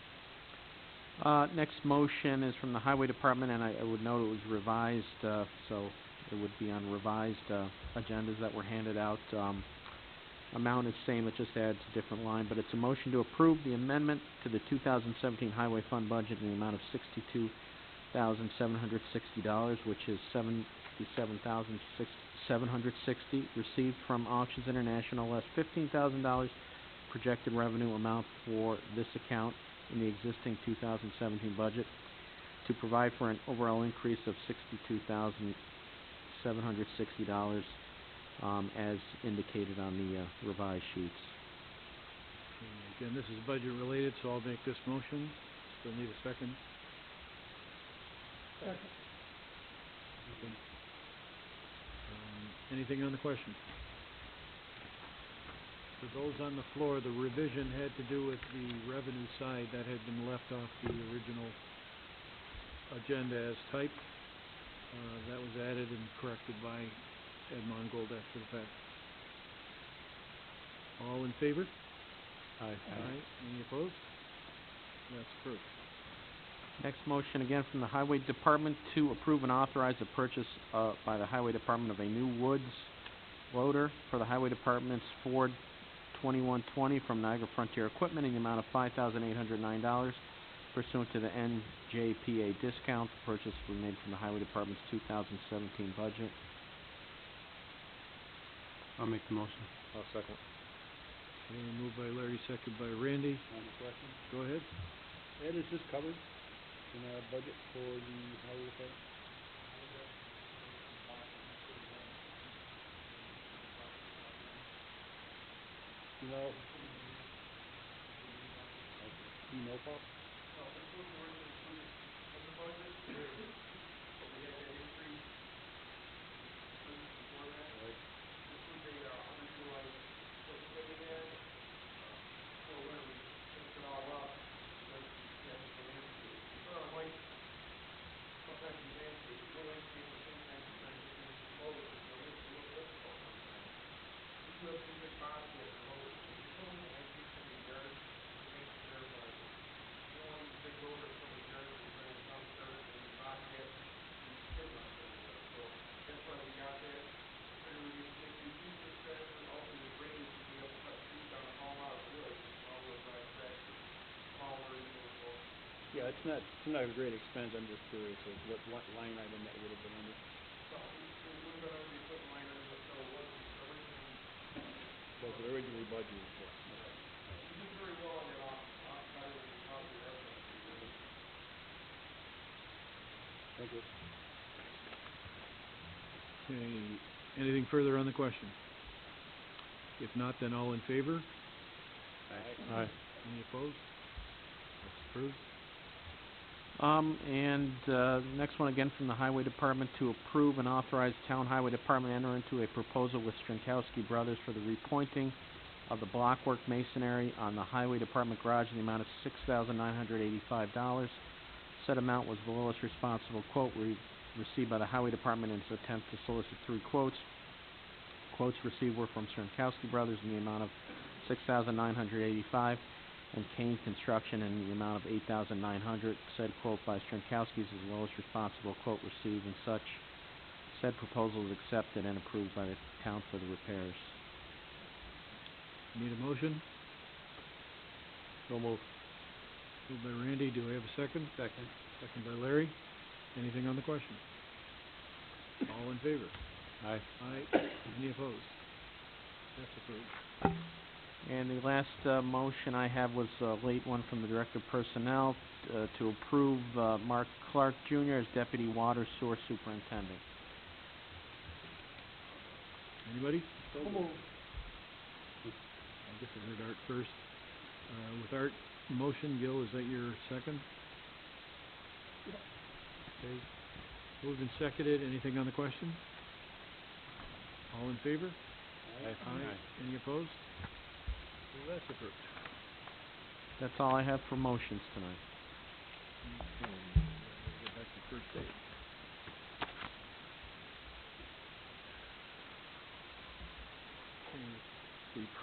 Next motion is from the Highway Department, and I would note it was revised, so it would be on revised agendas that were handed out. Amount is same, it just adds a different line, but it's a motion to approve the amendment to the 2017 Highway Fund budget in the amount of $62,760, which is $77,760 received from Auctions International, less $15,000 projected revenue amount for this account in the existing 2017 budget, to provide for an overall increase of $62,760, as indicated on the revised sheets. Again, this is budget related, so I'll make this motion. Still need a second. Okay. Anything on the question? For those on the floor, the revision had to do with the revenue side that had been left off the original agenda as typed. That was added and corrected by Ed Mongold after the fact. All in favor? Aye. Any opposed? That's approved. Next motion, again from the Highway Department, to approve and authorize the purchase by the Highway Department of a new Woods loader for the Highway Department's Ford 2120 from Niagara Frontier Equipment in the amount of $5,809 pursuant to the NJPA discount. The purchase was made from the Highway Department's 2017 budget. I'll make the motion. I'll second. Okay, moved by Larry, second by Randy. On the question, Go ahead. Ed, is this covered in our budget for the highway department? You know, you know, Paul? Yeah, it's not a great expense. I'm just curious of what line item that would have been under. Was it originally budgeted for? Thank you. Okay, anything further on the question? If not, then all in favor? Aye. Any opposed? That's approved. Next one again from the Highway Department, to approve and authorize the Town Highway Department to enter into a proposal with Strinkowski Brothers for the repointing of the blockwork masonry on the Highway Department garage in the amount of $6,985. Said amount was the lowest responsible quote received by the Highway Department in its attempt to solicit 3 quotes. Quotes received were from Strinkowski Brothers in the amount of $6,985. and Kane Construction in the amount of $8,900. Said quote by Strinkowski's is the lowest responsible quote received, and such said proposal is accepted and approved by the town for the repairs. Need a motion? So moved. Moved by Randy. Do we have a second? Second. Second by Larry. Anything on the question? All in favor? Aye. Aye. Any opposed? That's approved. And the last motion I have was a late one from the Director of Personnel to approve Mark Clark Jr. as Deputy Water Source Superintendent. Anybody? So moved. I guess I heard Art first. With Art motion, Gil, is that your second? Okay. Moved and seconded. Anything on the question? All in favor? Aye. Any opposed? So that's approved. That's all I have for motions tonight. Okay, we'll get back to first aid.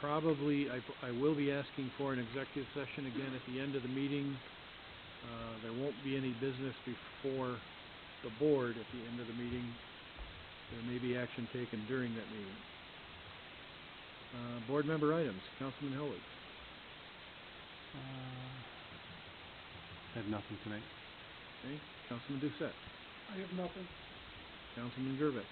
Okay, I will be asking for an executive session again at the end of the meeting. There won't be any business before the board at the end of the meeting. There may be action taken during that meeting. Board member items, Councilman Howard. I have nothing tonight. Okay, Councilman Doucette. I have nothing. Councilman Gervais.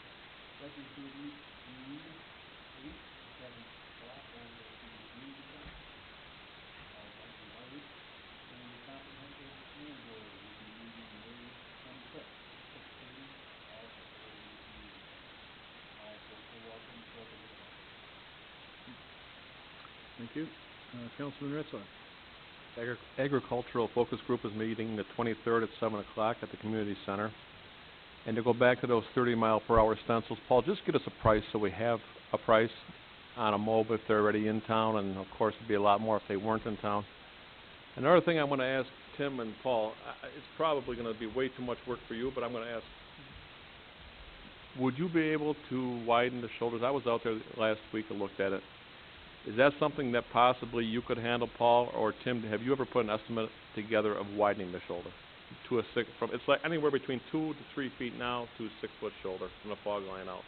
Thank you. Councilman Retzler. Agricultural Focus Group is meeting the 23rd at 7 o'clock at the community center. And to go back to those 30-mile-per-hour stencils, Paul, just get us a price so we have a price on a mob if they're already in town, and of course it'd be a lot more if they weren't in town. Another thing I want to ask Tim and Paul, it's probably going to be way too much work for you, but I'm going to ask, would you be able to widen the shoulders? I was out there last week and looked at it. Is that something that possibly you could handle, Paul, or Tim? Have you ever put an estimate together of widening the shoulder to it's like anywhere between 2 to 3 feet now to 6 foot shoulder from the fog line out?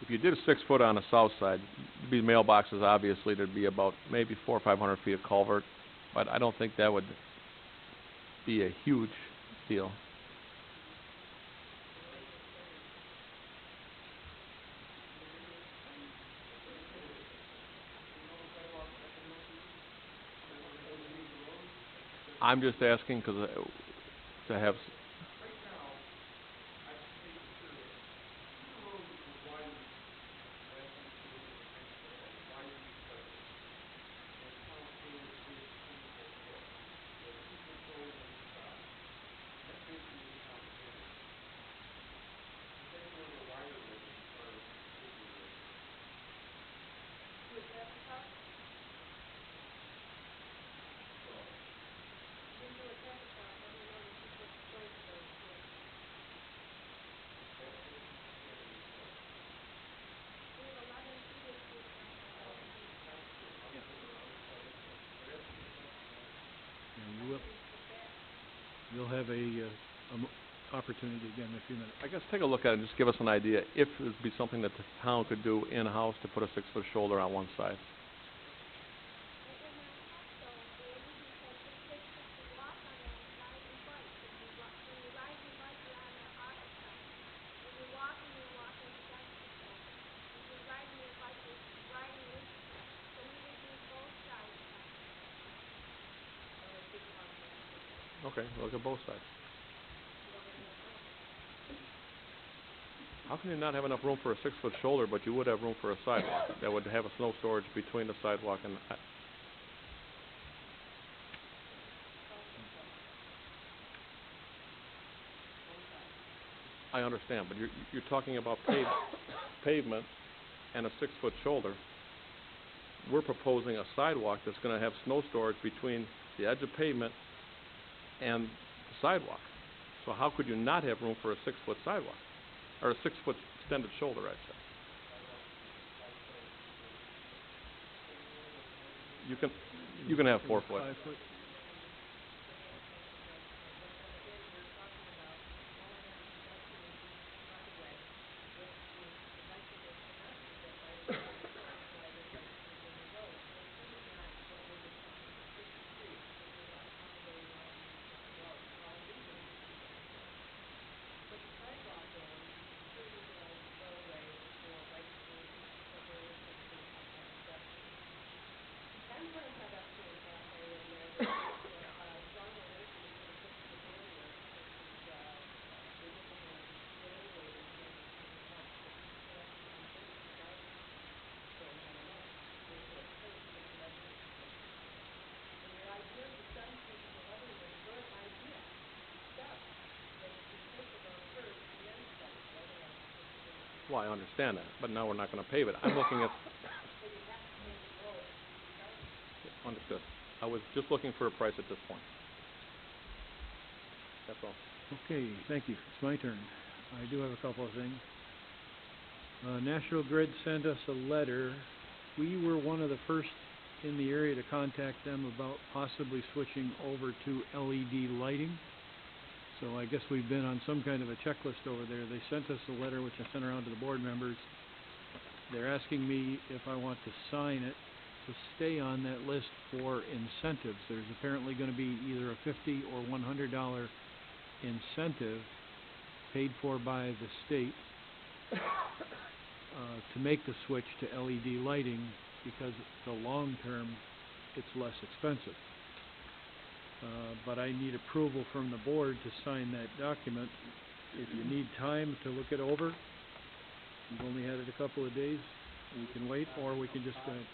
If you did a 6 foot on the south side, it'd be mailboxes, obviously. There'd be about maybe 400 or 500 feet of culvert, but I don't think that would be a huge deal. I'm just asking because to have. You'll have a opportunity again in a few minutes. I guess take a look at it and just give us an idea if it would be something that the town could do in-house to put a 6 foot shoulder on one side. Okay, look at both sides. How can you not have enough room for a 6 foot shoulder, but you would have room for a sidewalk that would have a snow storage between the sidewalk and... I understand, but you're talking about pavement and a 6 foot shoulder. We're proposing a sidewalk that's going to have snow storage between the edge of pavement and the sidewalk. So how could you not have room for a 6 foot sidewalk? Or a 6 foot extended shoulder, I'd say. You can have 4 foot. 5 foot. Well, I understand that, but now we're not gonna pave it. I'm looking at... Understood. I was just looking for a price at this point. That's all. Okay, thank you. It's my turn. I do have a couple of things. National Grid sent us a letter. We were one of the first in the area to contact them about possibly switching over to LED lighting. So I guess we've been on some kind of a checklist over there. They sent us a letter, which I sent around to the board members. They're asking me if I want to sign it to stay on that list for incentives. There's apparently going to be either a $50 or $100 incentive paid for by the state to make the switch to LED lighting, because the long term it's less expensive. But I need approval from the board to sign that document. If you need time to look it over, you've only had it a couple of days, we can wait, or we can just go ahead.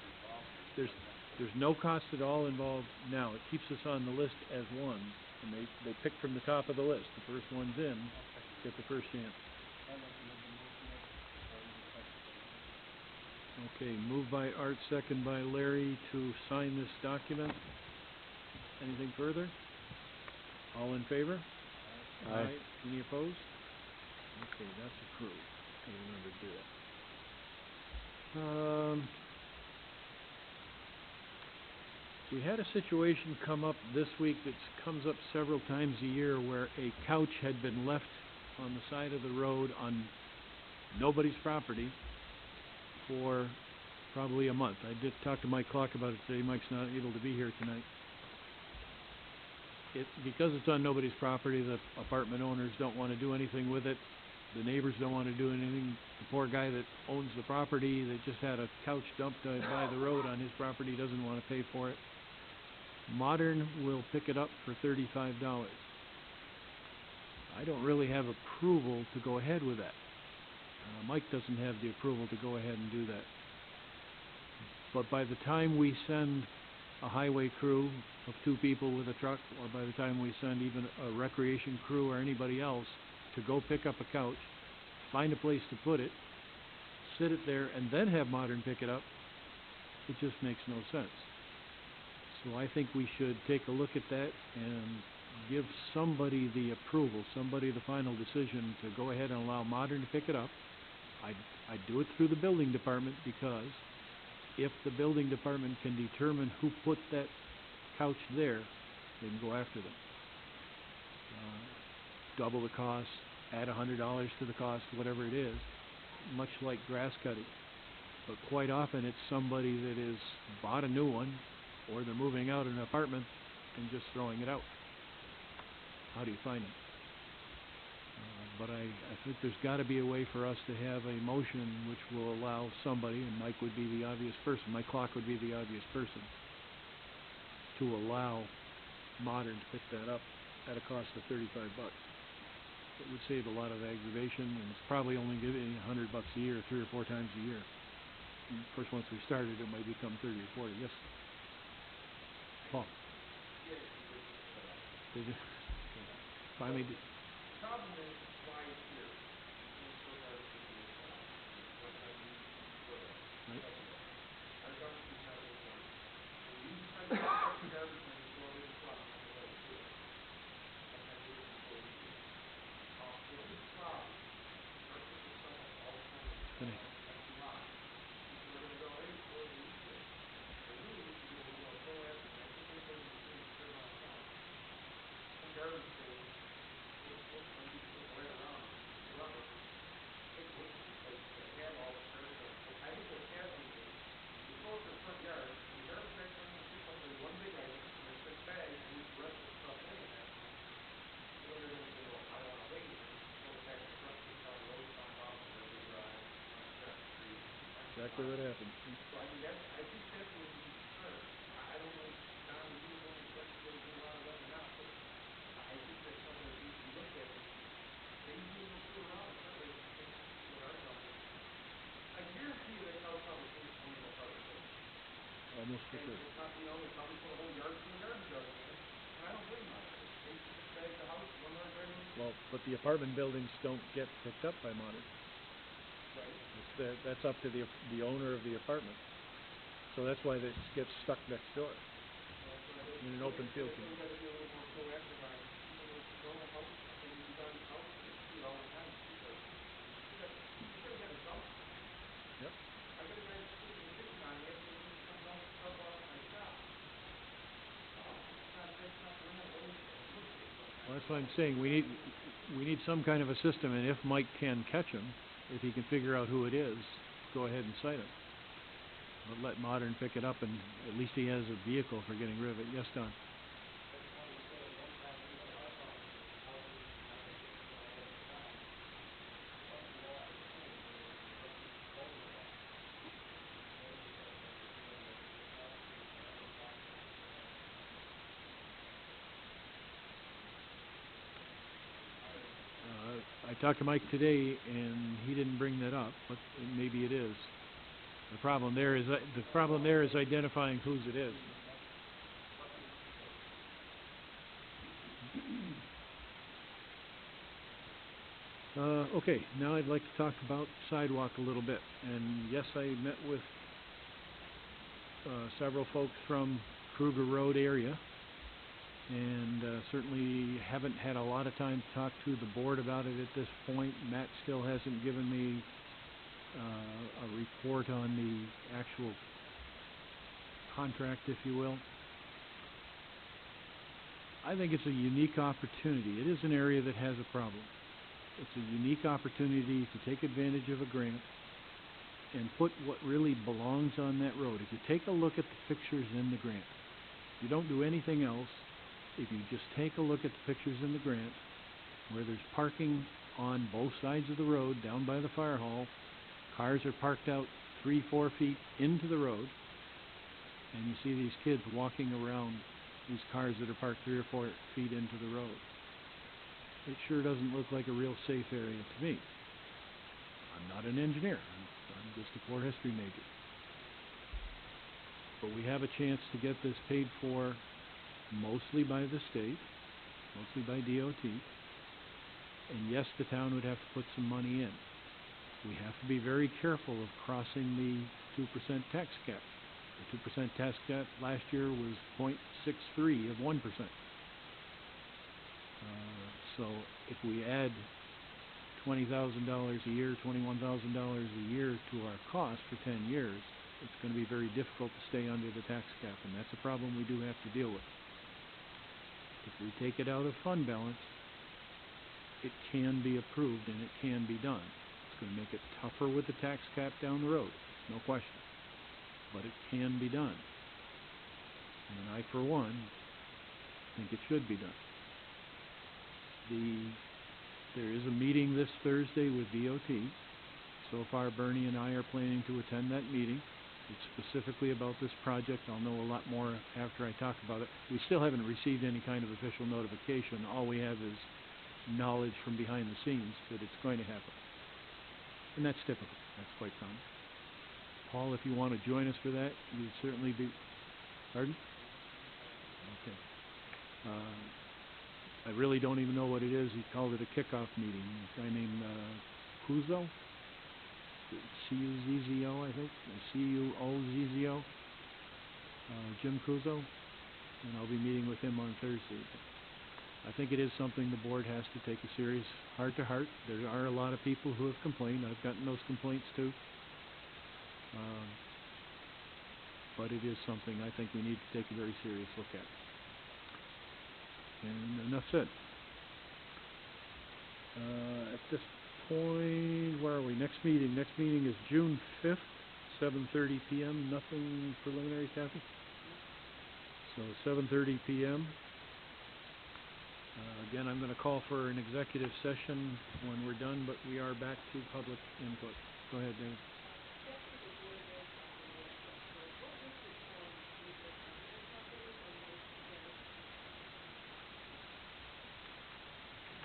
There's no cost at all involved now. It keeps us on the list as one, and they pick from the top of the list. The first one's in, get the first chance. Okay, moved by Art, second by Larry to sign this document. Anything further? All in favor? Aye. Any opposed? Okay, that's approved. I remember to do that. We had a situation come up this week that comes up several times a year, where a couch had been left on the side of the road on nobody's property for probably a month. I did talk to Mike Clark about it today. Mike's not able to be here tonight. Because it's on nobody's property, the apartment owners don't want to do anything with it. The neighbors don't want to do anything. The poor guy that owns the property that just had a couch dumped by the road on his property doesn't want to pay for it. Modern will pick it up for $35. I don't really have approval to go ahead with that. Mike doesn't have the approval to go ahead and do that. But by the time we send a highway crew of 2 people with a truck, or by the time we send even a recreation crew or anybody else to go pick up a couch, find a place to put it, sit it there, and then have Modern pick it up, it just makes no sense. So I think we should take a look at that and give somebody the approval, somebody the final decision to go ahead and allow Modern to pick it up. I'd do it through the building department, because if the building department can determine who put that couch there, they can go after them. Double the cost, add $100 to the cost, whatever it is, much like grass cutting. But quite often it's somebody that has bought a new one, or they're moving out of an apartment and just throwing it out. How do you find them? But I think there's got to be a way for us to have a motion which will allow somebody, and Mike would be the obvious person, Mike Clark would be the obvious person, to allow Modern to pick that up at a cost of $35. It would save a lot of aggravation, and it's probably only giving $100 a year, 3 or 4 times a year. And of course, once we started, it might become 30 or 40. Yes, Paul. Did you? Okay. Finally. Problem is, why here? It's so hard to get the list out. What I need for that. Right. Our garbage is not a one. When you decide to pick the garbage, when you throw it in the truck, I'm gonna let it do it. Sometimes it isn't so easy. With this problem, start with the summer, all the time, Good. that's too hot. People are gonna go, hey, throw it in the field. But really, what you do, you know, throw it, and I think anybody in the city is fair around town. Some garbage day, some people put right around it, rubber, take a look at the place, they have all the garbage on it. I think what's happening is, you throw it in the front yard, and the garbage guys are gonna pick up their one big item, and their 6 bags, and leave the rest of the stuff laying there. You know, they're gonna say, well, I don't wanna wait, and throw it back in the truck, get down the road, pump out, and they'll be dry, on the track, street. Exactly what happened. So I mean, I think that's what we concern. I don't know, Don, if you know any questions that do a lot of that or not, but I think that's something that needs to be looked at. Maybe we will do around it, that way we can get our numbers. I guarantee you that couch probably came from one of the apartment buildings. Almost for And sure. it's not, you know, they probably put a whole yard full of garbage out there, and I don't blame them. They just bag the house, one more drive in. Well, but the apartment buildings don't get picked up by Modern. Right. that's up to the owner of the apartment. So that's why this gets stuck next door in an open field community. Yep. Well, that's what I'm saying. We need some kind of a system, and if Mike can catch him, if he can figure out who it is, go ahead and cite him. But let Modern pick it up, and at least he has a vehicle for getting rid of it. Yes, Don? I talked to Mike today, and he didn't bring that up, but maybe it is. The problem there is identifying whose it is. Okay, now I'd like to talk about sidewalk a little bit. And yes, I met with several folks from Kruger Road area, and certainly haven't had a lot of time to talk to the board about it at this point. Matt still hasn't given me a report on the actual contract, if you will. I think it's a unique opportunity. It is an area that has a problem. It's a unique opportunity to take advantage of a grant and put what really belongs on that road. If you take a look at the pictures in the grant, if you don't do anything else, if you just take a look at the pictures in the grant, where there's parking on both sides of the road down by the fire hall, cars are parked out 3-4 feet into the road, and you see these kids walking around these cars that are parked 3 or 4 feet into the road. It sure doesn't look like a real safe area to me. I'm not an engineer. I'm just a core history major. But we have a chance to get this paid for mostly by the state, mostly by DOT. And yes, the town would have to put some money in. We have to be very careful of crossing the 2% tax cap. The 2% tax cap last year was 0.63 of 1%. So if we add $20,000 a year, $21,000 a year to our cost for 10 years, it's going to be very difficult to stay under the tax cap, and that's a problem we do have to deal with. If we take it out of fund balance, it can be approved and it can be done. It's going to make it tougher with the tax cap down the road, no question. But it can be done. And I, for one, think it should be done. There is a meeting this Thursday with DOT. So far, Bernie and I are planning to attend that meeting. It's specifically about this project. I'll know a lot more after I talk about it. We still haven't received any kind of official notification. All we have is knowledge from behind the scenes that it's going to happen. And that's typical. That's quite common. Paul, if you want to join us for that, you'd certainly be... Pardon? Okay. I really don't even know what it is. He called it a kickoff meeting. A guy named Kuzo? C-U-Z-Z-O, I think. C-U-O-Z-Z-O. Jim Kuzo. And I'll be meeting with him on Thursday. I think it is something the board has to take a serious heart-to-heart. There are a lot of people who have complained. I've gotten those complaints too. But it is something I think we need to take a very serious look at. And enough said. At this point, where are we? Next meeting is June 5th, 7:30 p.m. Nothing preliminary, Kathy? So 7:30 p.m. Again, I'm going to call for an executive session when we're done, but we are back to public input. Go ahead, David.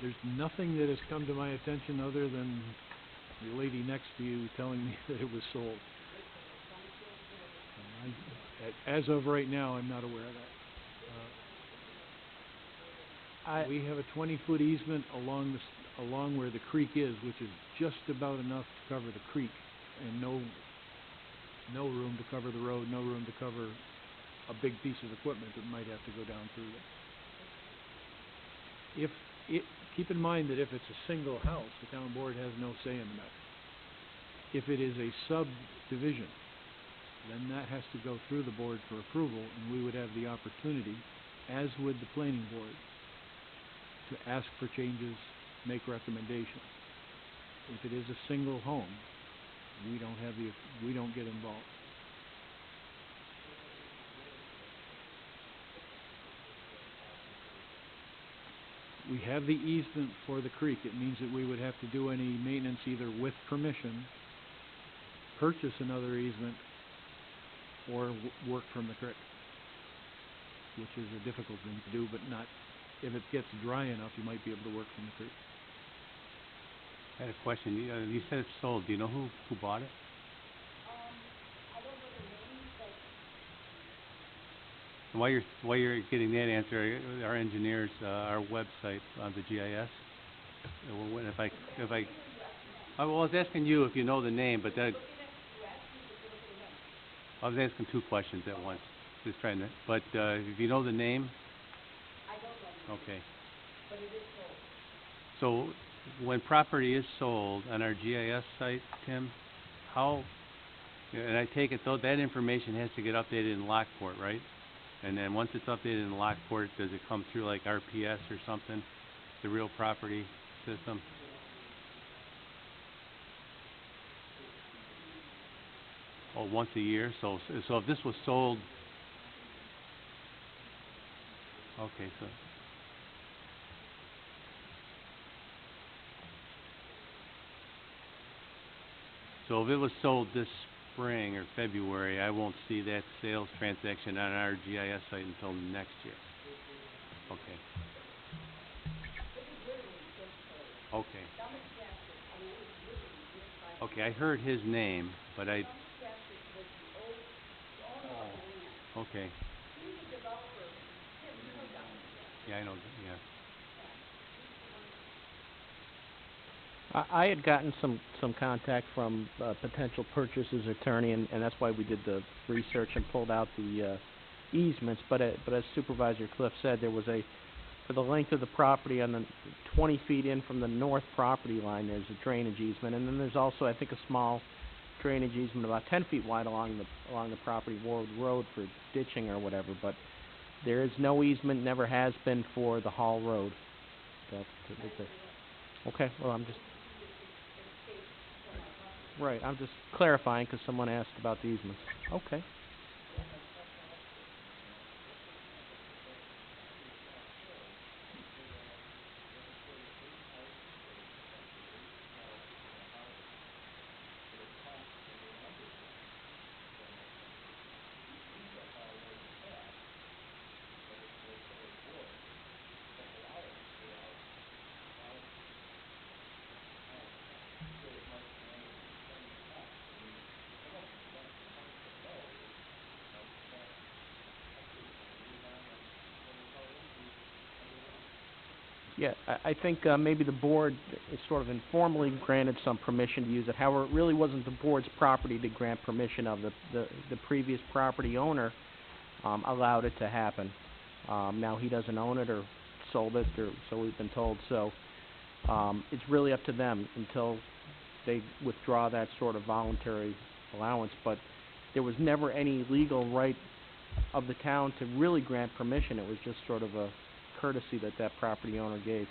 There's nothing that has come to my attention other than the lady next to you telling me that it was sold. As of right now, I'm not aware of that. We have a 20-foot easement along where the creek is, which is just about enough to cover the creek. and no room to cover the road, no room to cover a big piece of equipment that might have to go down through there. Keep in mind that if it's a single house, the town board has no say in the matter. If it is a subdivision, then that has to go through the board for approval, and we would have the opportunity, as would the planning board, to ask for changes, make recommendations. If it is a single home, we don't get involved. We have the easement for the creek. It means that we would have to do any maintenance either with permission, purchase another easement, or work from the creek, which is a difficult thing to do, but not, if it gets dry enough, you might be able to work from the creek. I had a question. You said it's sold. Do you know who bought it? I don't know the name, but And while you're getting that answer, our engineers, our website on the GIS. I was asking you if you know the name, but that. I was asking two questions at once. Just trying to. But if you know the name. I don't know. Okay. But it is sold. So when property is sold on our GIS site, Tim, and I take it though that information has to get updated in Lockport, right? And then once it's updated in Lockport, does it come through like RPS or something, the real property system? Oh, once a year. So if this was sold, okay, so if it was sold this spring or February, I won't see that sales transaction on our GIS site until next year. Okay. Okay. Okay, I heard his name, but I. Oh, okay. Yeah, I know. Yeah. I had gotten some contact from potential purchaser's attorney, and that's why we did the research and pulled out the easements. But as Supervisor Cliff said, there was for the length of the property on the 20 feet in from the north property line, there's a drainage easement, and then there's also, I think, a small drainage easement about 10 feet wide along the property road for ditching or whatever. But there is no easement, never has been, for the Hall Road. Okay, well, I'm just clarifying because someone asked about the easements. Okay. Yeah, I think maybe the board sort of informally granted some permission to use it. However, it really wasn't the board's property to grant permission of. The previous property owner allowed it to happen. Now he doesn't own it or sold it, or so we've been told. So it's really up to them until they withdraw that sort of voluntary allowance. But there was never any legal right of the town to really grant permission. It was just sort of a courtesy that property owner gave.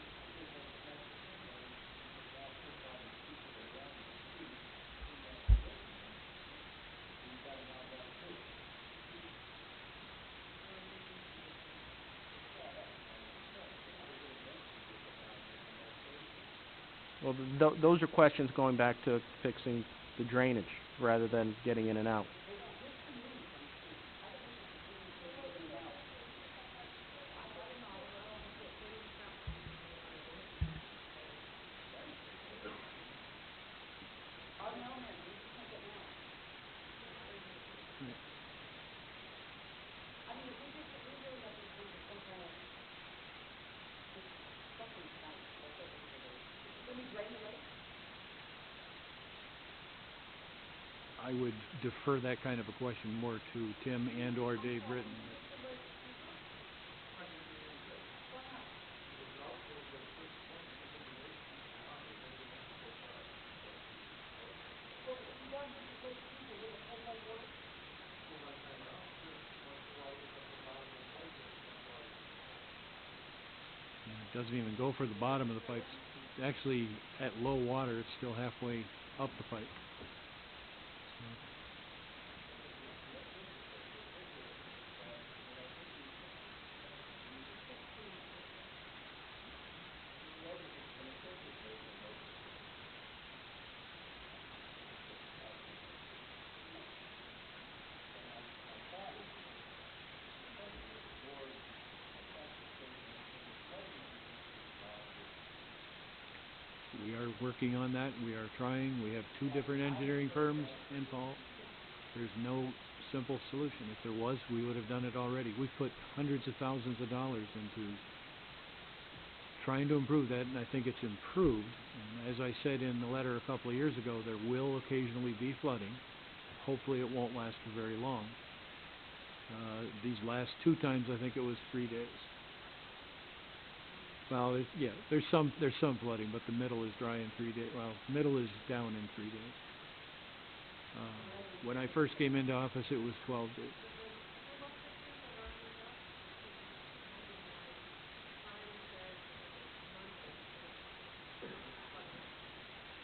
Well, those are questions going back to fixing the drainage rather than getting in and out. I would defer that kind of a question more to Tim and or Dave Britton. And it doesn't even go for the bottom of the pipes. Actually, at low water, it's still halfway up the pipe. We are working on that. We are trying. We have 2 different engineering firms in Paul. There's no simple solution. If there was, we would have done it already. We've put hundreds of thousands of dollars into trying to improve that, and I think it's improved. And as I said in the letter a couple of years ago, there will occasionally be flooding. Hopefully it won't last for very long. These last 2 times, I think it was 3 days. Well, there's some flooding, but the middle is dry in 3 days. Well, middle is down in 3 days. When I first came into office, it was 12 days.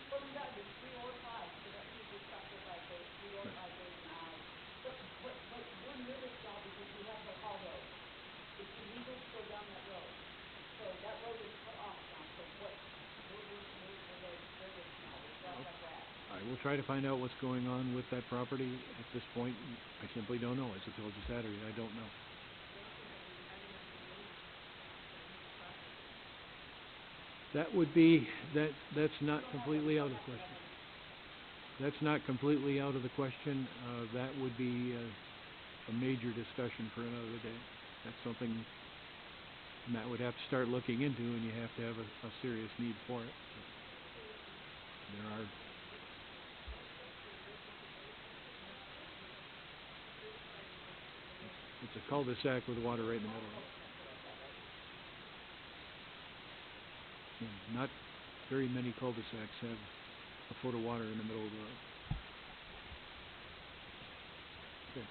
Well, you gotta do 3 or 5, so that usually stuck with like 3 or 5 days now. But we're nervous now because we have the haul road. It's illegal to go down that road. So that road is cut off now, so what, we're nervous now, we're crossed like rats. I will try to find out what's going on with that property. At this point, I simply don't know. As I told you Saturday, I don't know. That would be, that's not completely out of the question. That's not completely out of the question. That would be a major discussion for another day. That's something Matt would have to start looking into, and you have to have a serious need for it. There are it's a cul-de-sac with water right in the middle of it. And not very many cul-de-sacs have a foot of water in the middle of the road. Okay.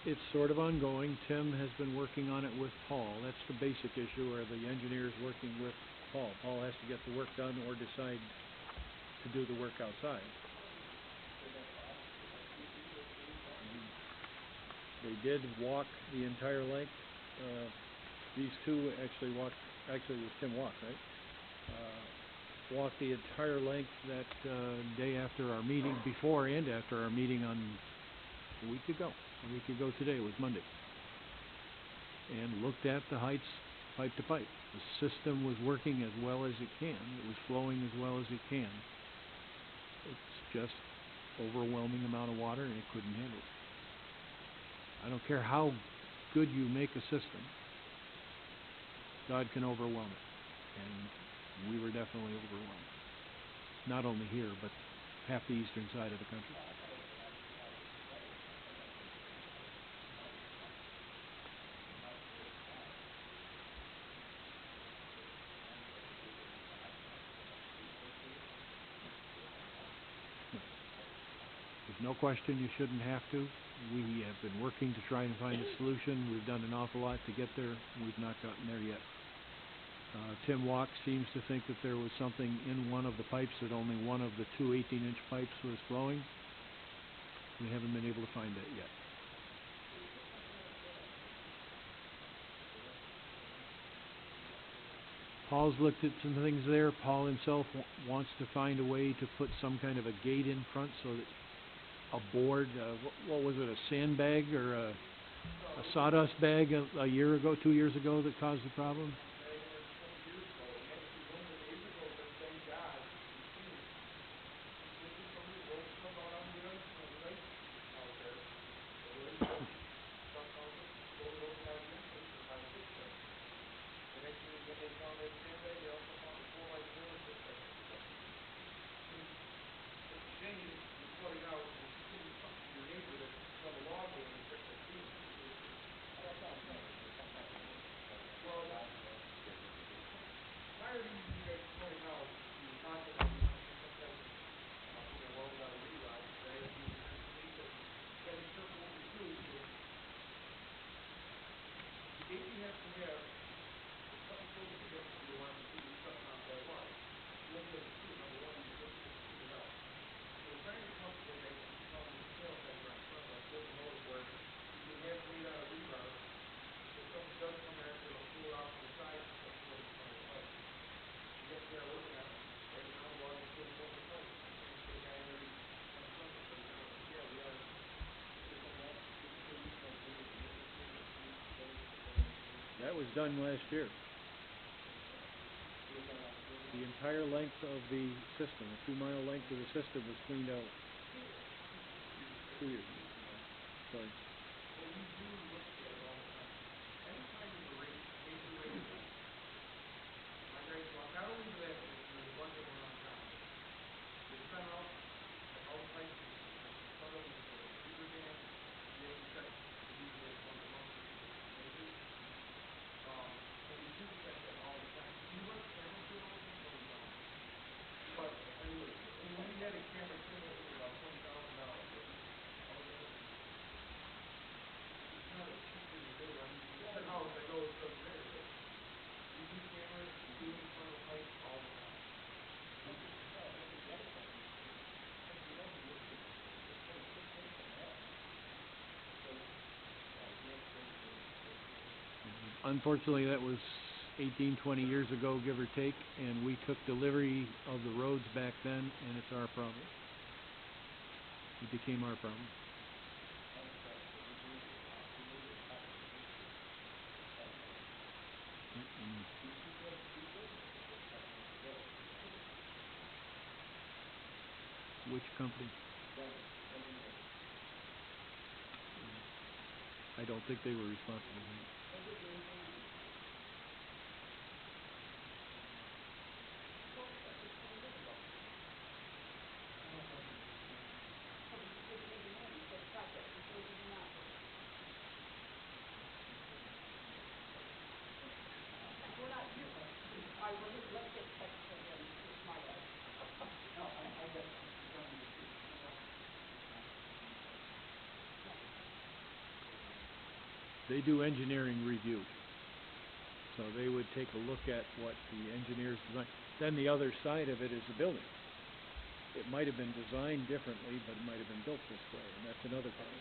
It's sort of ongoing. Tim has been working on it with Paul. That's the basic issue, or the engineer's working with Paul. Paul has to get the work done or decide to do the work outside. They did walk the entire length. These 2 actually walked, actually it was Tim walked, right? Walked the entire length that day after our meeting, before and after our meeting on a week ago today, it was Monday. And looked at the heights pipe to pipe. The system was working as well as it can. It was flowing as well as it can. It's just overwhelming amount of water, and it couldn't handle it. I don't care how good you make a system, God can overwhelm it. And we were definitely overwhelmed. Not only here, but half the eastern side of the country. There's no question you shouldn't have to. We have been working to try and find a solution. We've done an awful lot to get there. We've not gotten there yet. Tim Walk seems to think that there was something in one of the pipes, that only one of the 2 18-inch pipes was flowing. We haven't been able to find that yet. Paul's looked at some things there. Paul himself wants to find a way to put some kind of a gate in front so that a board, what was it, a sandbag or a sawdust bag a year ago, 2 years ago, that caused the problem? was done last year. The entire length of the system, a 2-mile length of the system was cleaned out. 2 years. Sorry. Unfortunately, that was 18, 20 years ago, give or take, and we took delivery of the roads back then, and it's our problem. It became our problem. Which company? I don't think they were responsible. They do engineering review. So they would take a look at what the engineers design. Then the other side of it is the building. It might have been designed differently, but it might have been built this way, and that's another problem.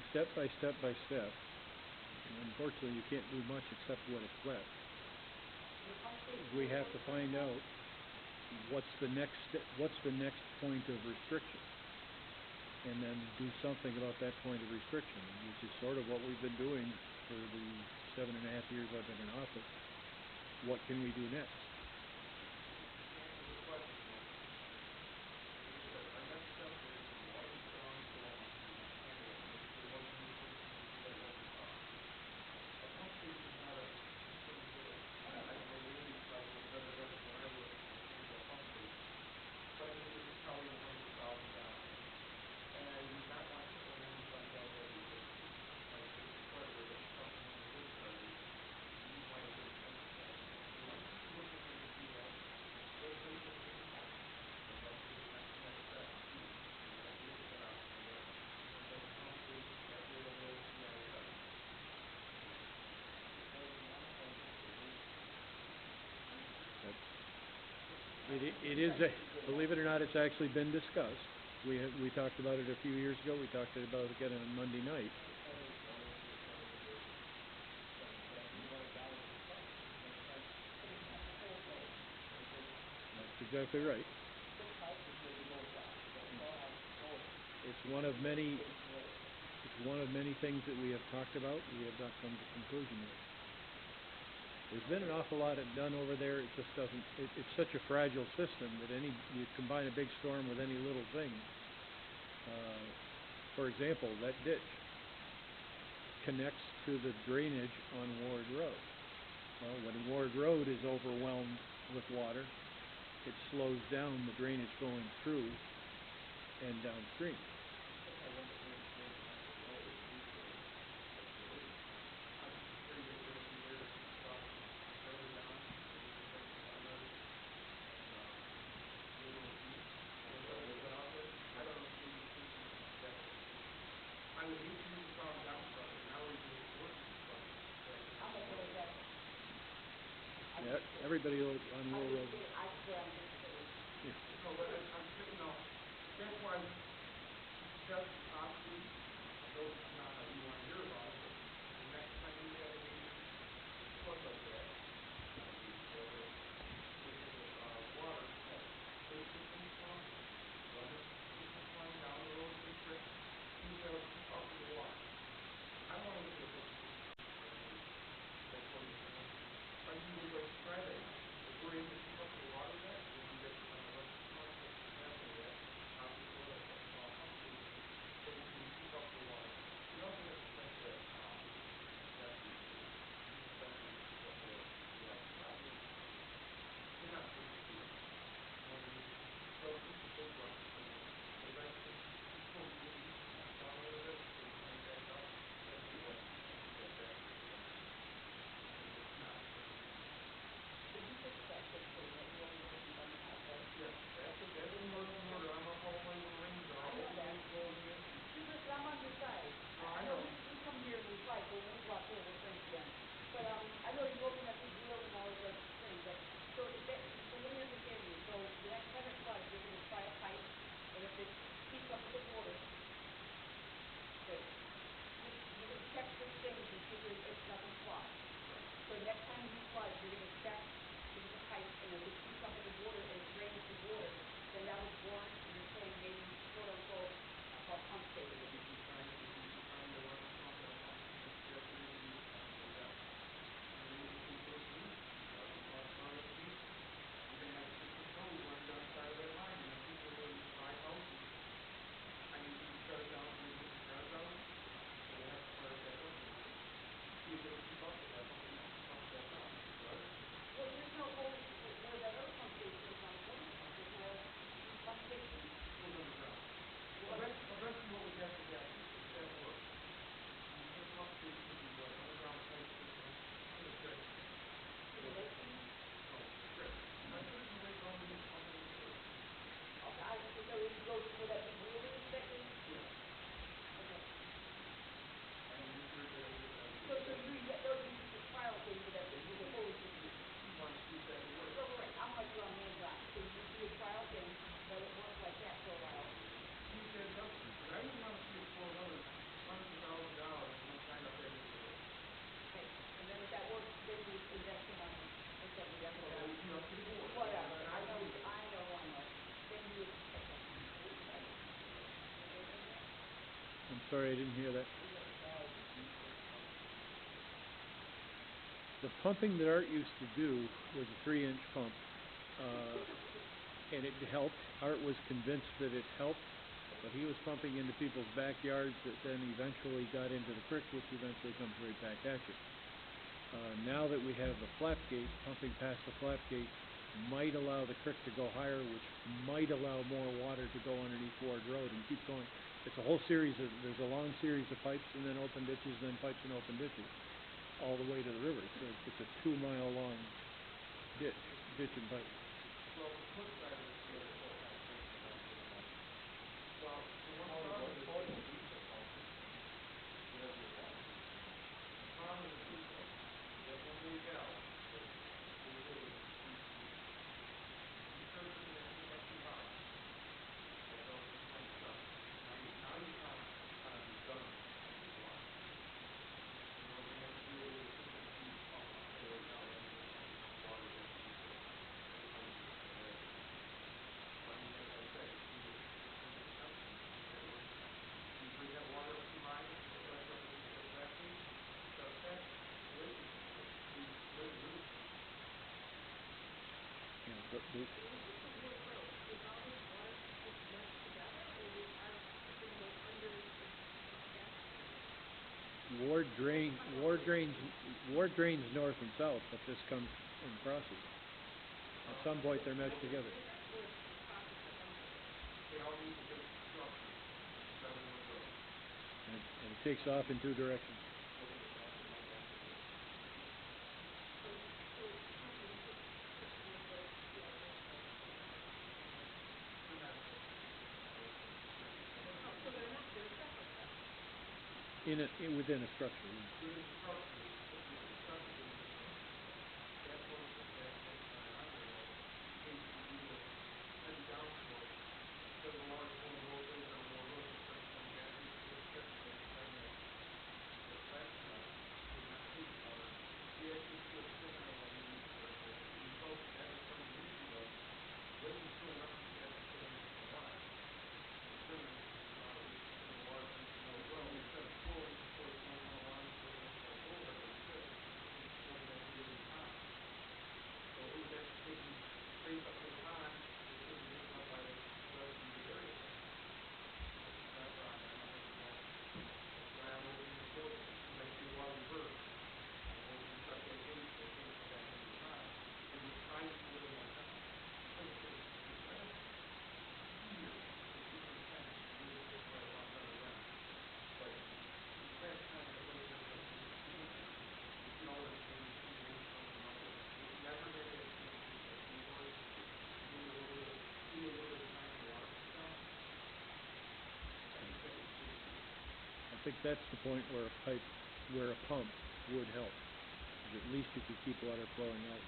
Step by step by step. And unfortunately, you can't do much except when it's wet. We have to find out what's the next point of restriction, and then do something about that point of restriction, which is sort of what we've been doing for the 7.5 years I've been in office. What can we do next? It is, believe it or not, it's actually been discussed. We talked about it a few years ago. We talked about it again on Monday night. That's exactly right. It's one of many things that we have talked about. We have not come to conclusion yet. There's been an awful lot done over there. It just doesn't. It's such a fragile system that you combine a big storm with any little thing. For example, that ditch connects to the drainage on Ward Road. Well, when Ward Road is overwhelmed with water, it slows down the drainage going through and downstream. Yeah, everybody on Ward Road. Yeah. No, but I'm saying, that's why that's possibly, I know it's not how you wanna hear about it, but the next time you have a major flood like that, water, take the things from, run it, take this line down the road to the creek, use that'll keep up with the water. I don't wanna look at it, that's what I'm saying. How do you would like to try that now? If we're able to keep up with the water with that, then you get like electric pump that can happen with that, obviously like a small pump station, so we can keep up the water. We also have to check that, that piece, especially what the problem is. They're not supposed to do that. You know what I mean? So it's a big one, because that's just, it's supposed to be down a little bit, so it's coming back up, that's the one, that back. It's not. Yeah, that's in order, I'm up all the way when rains are all over the road in. Listen, I'm on your side. No, I I know know. we come here and we fight, but when we go out there, we're friends again. But, I know you open that big wheel and all those other things, but, so let me understand you. So the next time it floods, you're gonna try a pipe, and if it keeps up with the water, okay, you're gonna check the things and see if nothing clogs. So next time you flood, you're gonna check the pipe, and if it keeps up with the water and it drains the water, then that would warrant, you're saying maybe quote unquote, a pump station. If you find the one pump that pump, that's what you need to pump for that. And then you can put it in, on the piece, you're gonna have to put some hose running down the side of that line, and if people live in 5 houses, I mean, you shut it down, you get the cars out, so they have to fire it back up again. See if they can keep up with that, pump that down, right? Well, there's no hose where that other pump station is on the corner, there's no pump station. Goes underground. Eventually what we have to get, that works. You put pump station would be what, underground pipe system to the creek. To the lake, you mean? No, the creek. Not creek and lake, all we need pump in the creek. Okay, so it goes where that big wheel is, that is? Yeah. Okay. I mean, you're sure that it So those are just a trial thing with that, with the hose that you. you want to see if that works. So, right, I'm like you on hands-on, so you just do a trial thing, let it work like that for a while. See if that does, because I wouldn't want to see us pour another $100,000 one time up that into the lake. Okay, and then if that works, then you would invest the money in something else. Well, that would be up to the board. Whatever, And I know, do it. I know. Then you would, okay. I'm sorry, I didn't hear that. The pumping that Art used to do was a 3-inch pump, and it helped. Art was convinced that it helped, but he was pumping into people's backyards that then eventually got into the creek, which eventually comes right back at you. Now that we have the flap gate, pumping past the flap gate might allow the creek to go higher, which might allow more water to go underneath Ward Road and keep going. It's a whole series of, there's a long series of pipes and then open ditches, then pipes and open ditches, all the way to the river. So it's a 2-mile long ditch and pipe. Well, the flip side of this is, well, the one problem is, whatever you want. The problem is this, though, that when they get out, they really, you start looking at too much too high. That they'll just kind of stop. Now your pond is done with water. You know, they have to do it with a different speed pump. I'll tell you right now, that is water that you can, I mean, like I said, if you bring that water up too high, it starts up against that flat thing, it starts back, the lake is really loose. Yeah, but the, Ward drains north and south, but this comes and crosses. At some point, they're meshed together. And it takes off in two directions. Within a structure. Yeah. I think that's the point where a pump would help. 'Cause at least you could keep water flowing out.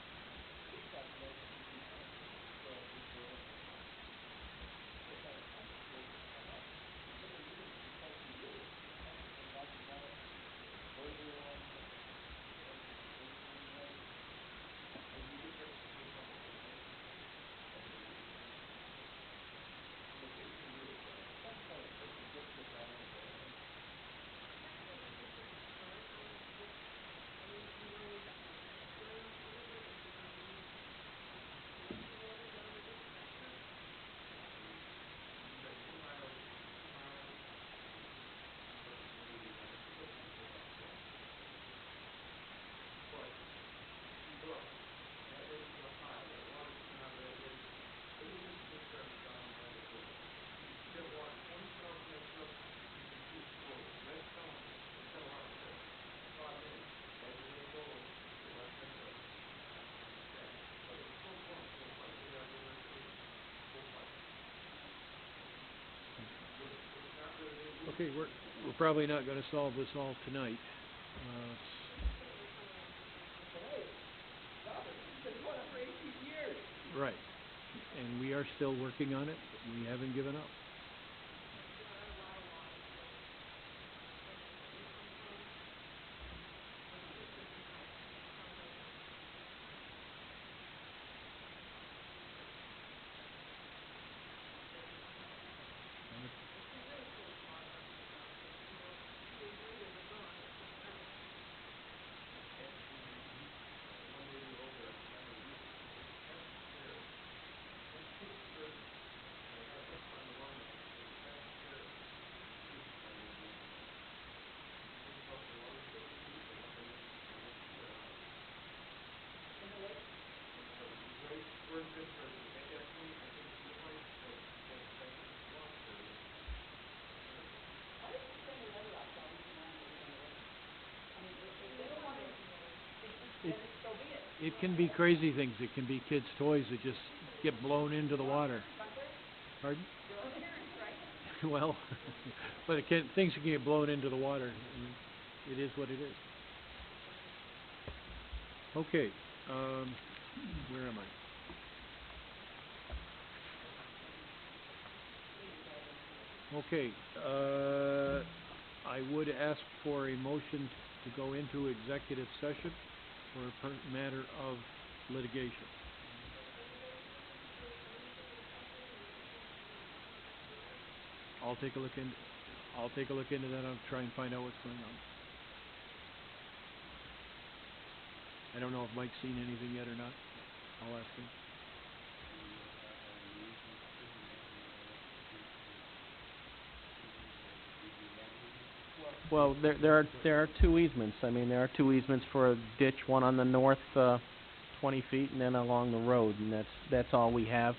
Okay, we're probably not going to solve this all tonight. Right, and we are still working on it. We haven't given up. It can be crazy things. It can be kids' toys that just get blown into the water. Pardon? Well, but things can get blown into the water, and it is what it is. Okay, where am I? Okay, I would ask for a motion to go into executive session for a matter of litigation. I'll take a look into that. I'll try and find out what's going on. I don't know if Mike's seen anything yet or not. I'll ask him. Well, Well, there are two easements. I mean, there are two easements for a ditch, one on the north, 20 feet, and then along the road, and that's all we have.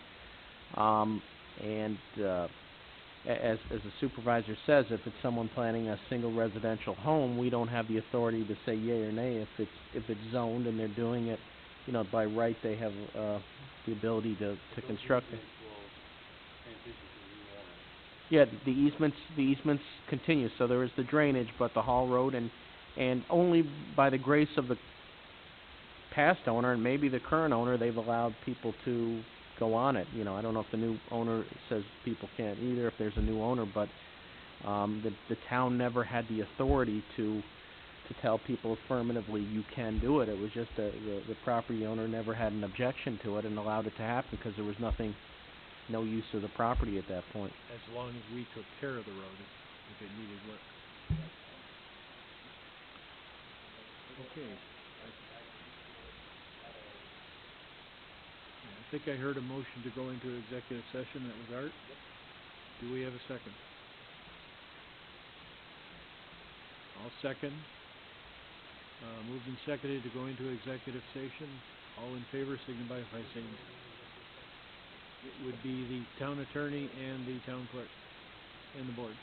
And as the supervisor says, if it's someone planning a single residential home, we don't have the authority to say yea or nay. If it's zoned and they're doing it, you know, by right, they have the ability to construct it. Yeah, the easements continue. So there is the drainage, but the Hall Road and only by the grace of the past owner and maybe the current owner, they've allowed people to go on it. You know, I don't know if the new owner says people can't either if there's a new owner, but the town never had the authority to tell people affirmatively you can do it. It was just the property owner never had an objection to it and allowed it to happen because there was no use of the property at that point. As long as we took care of the road if it needed work. Okay. I think I heard a motion to go into executive session. That was Art. Do we have a second? I'll second. Moved and seconded to go into executive session. All in favor signify by saying aye. It would be the town attorney and the town clerk and the board.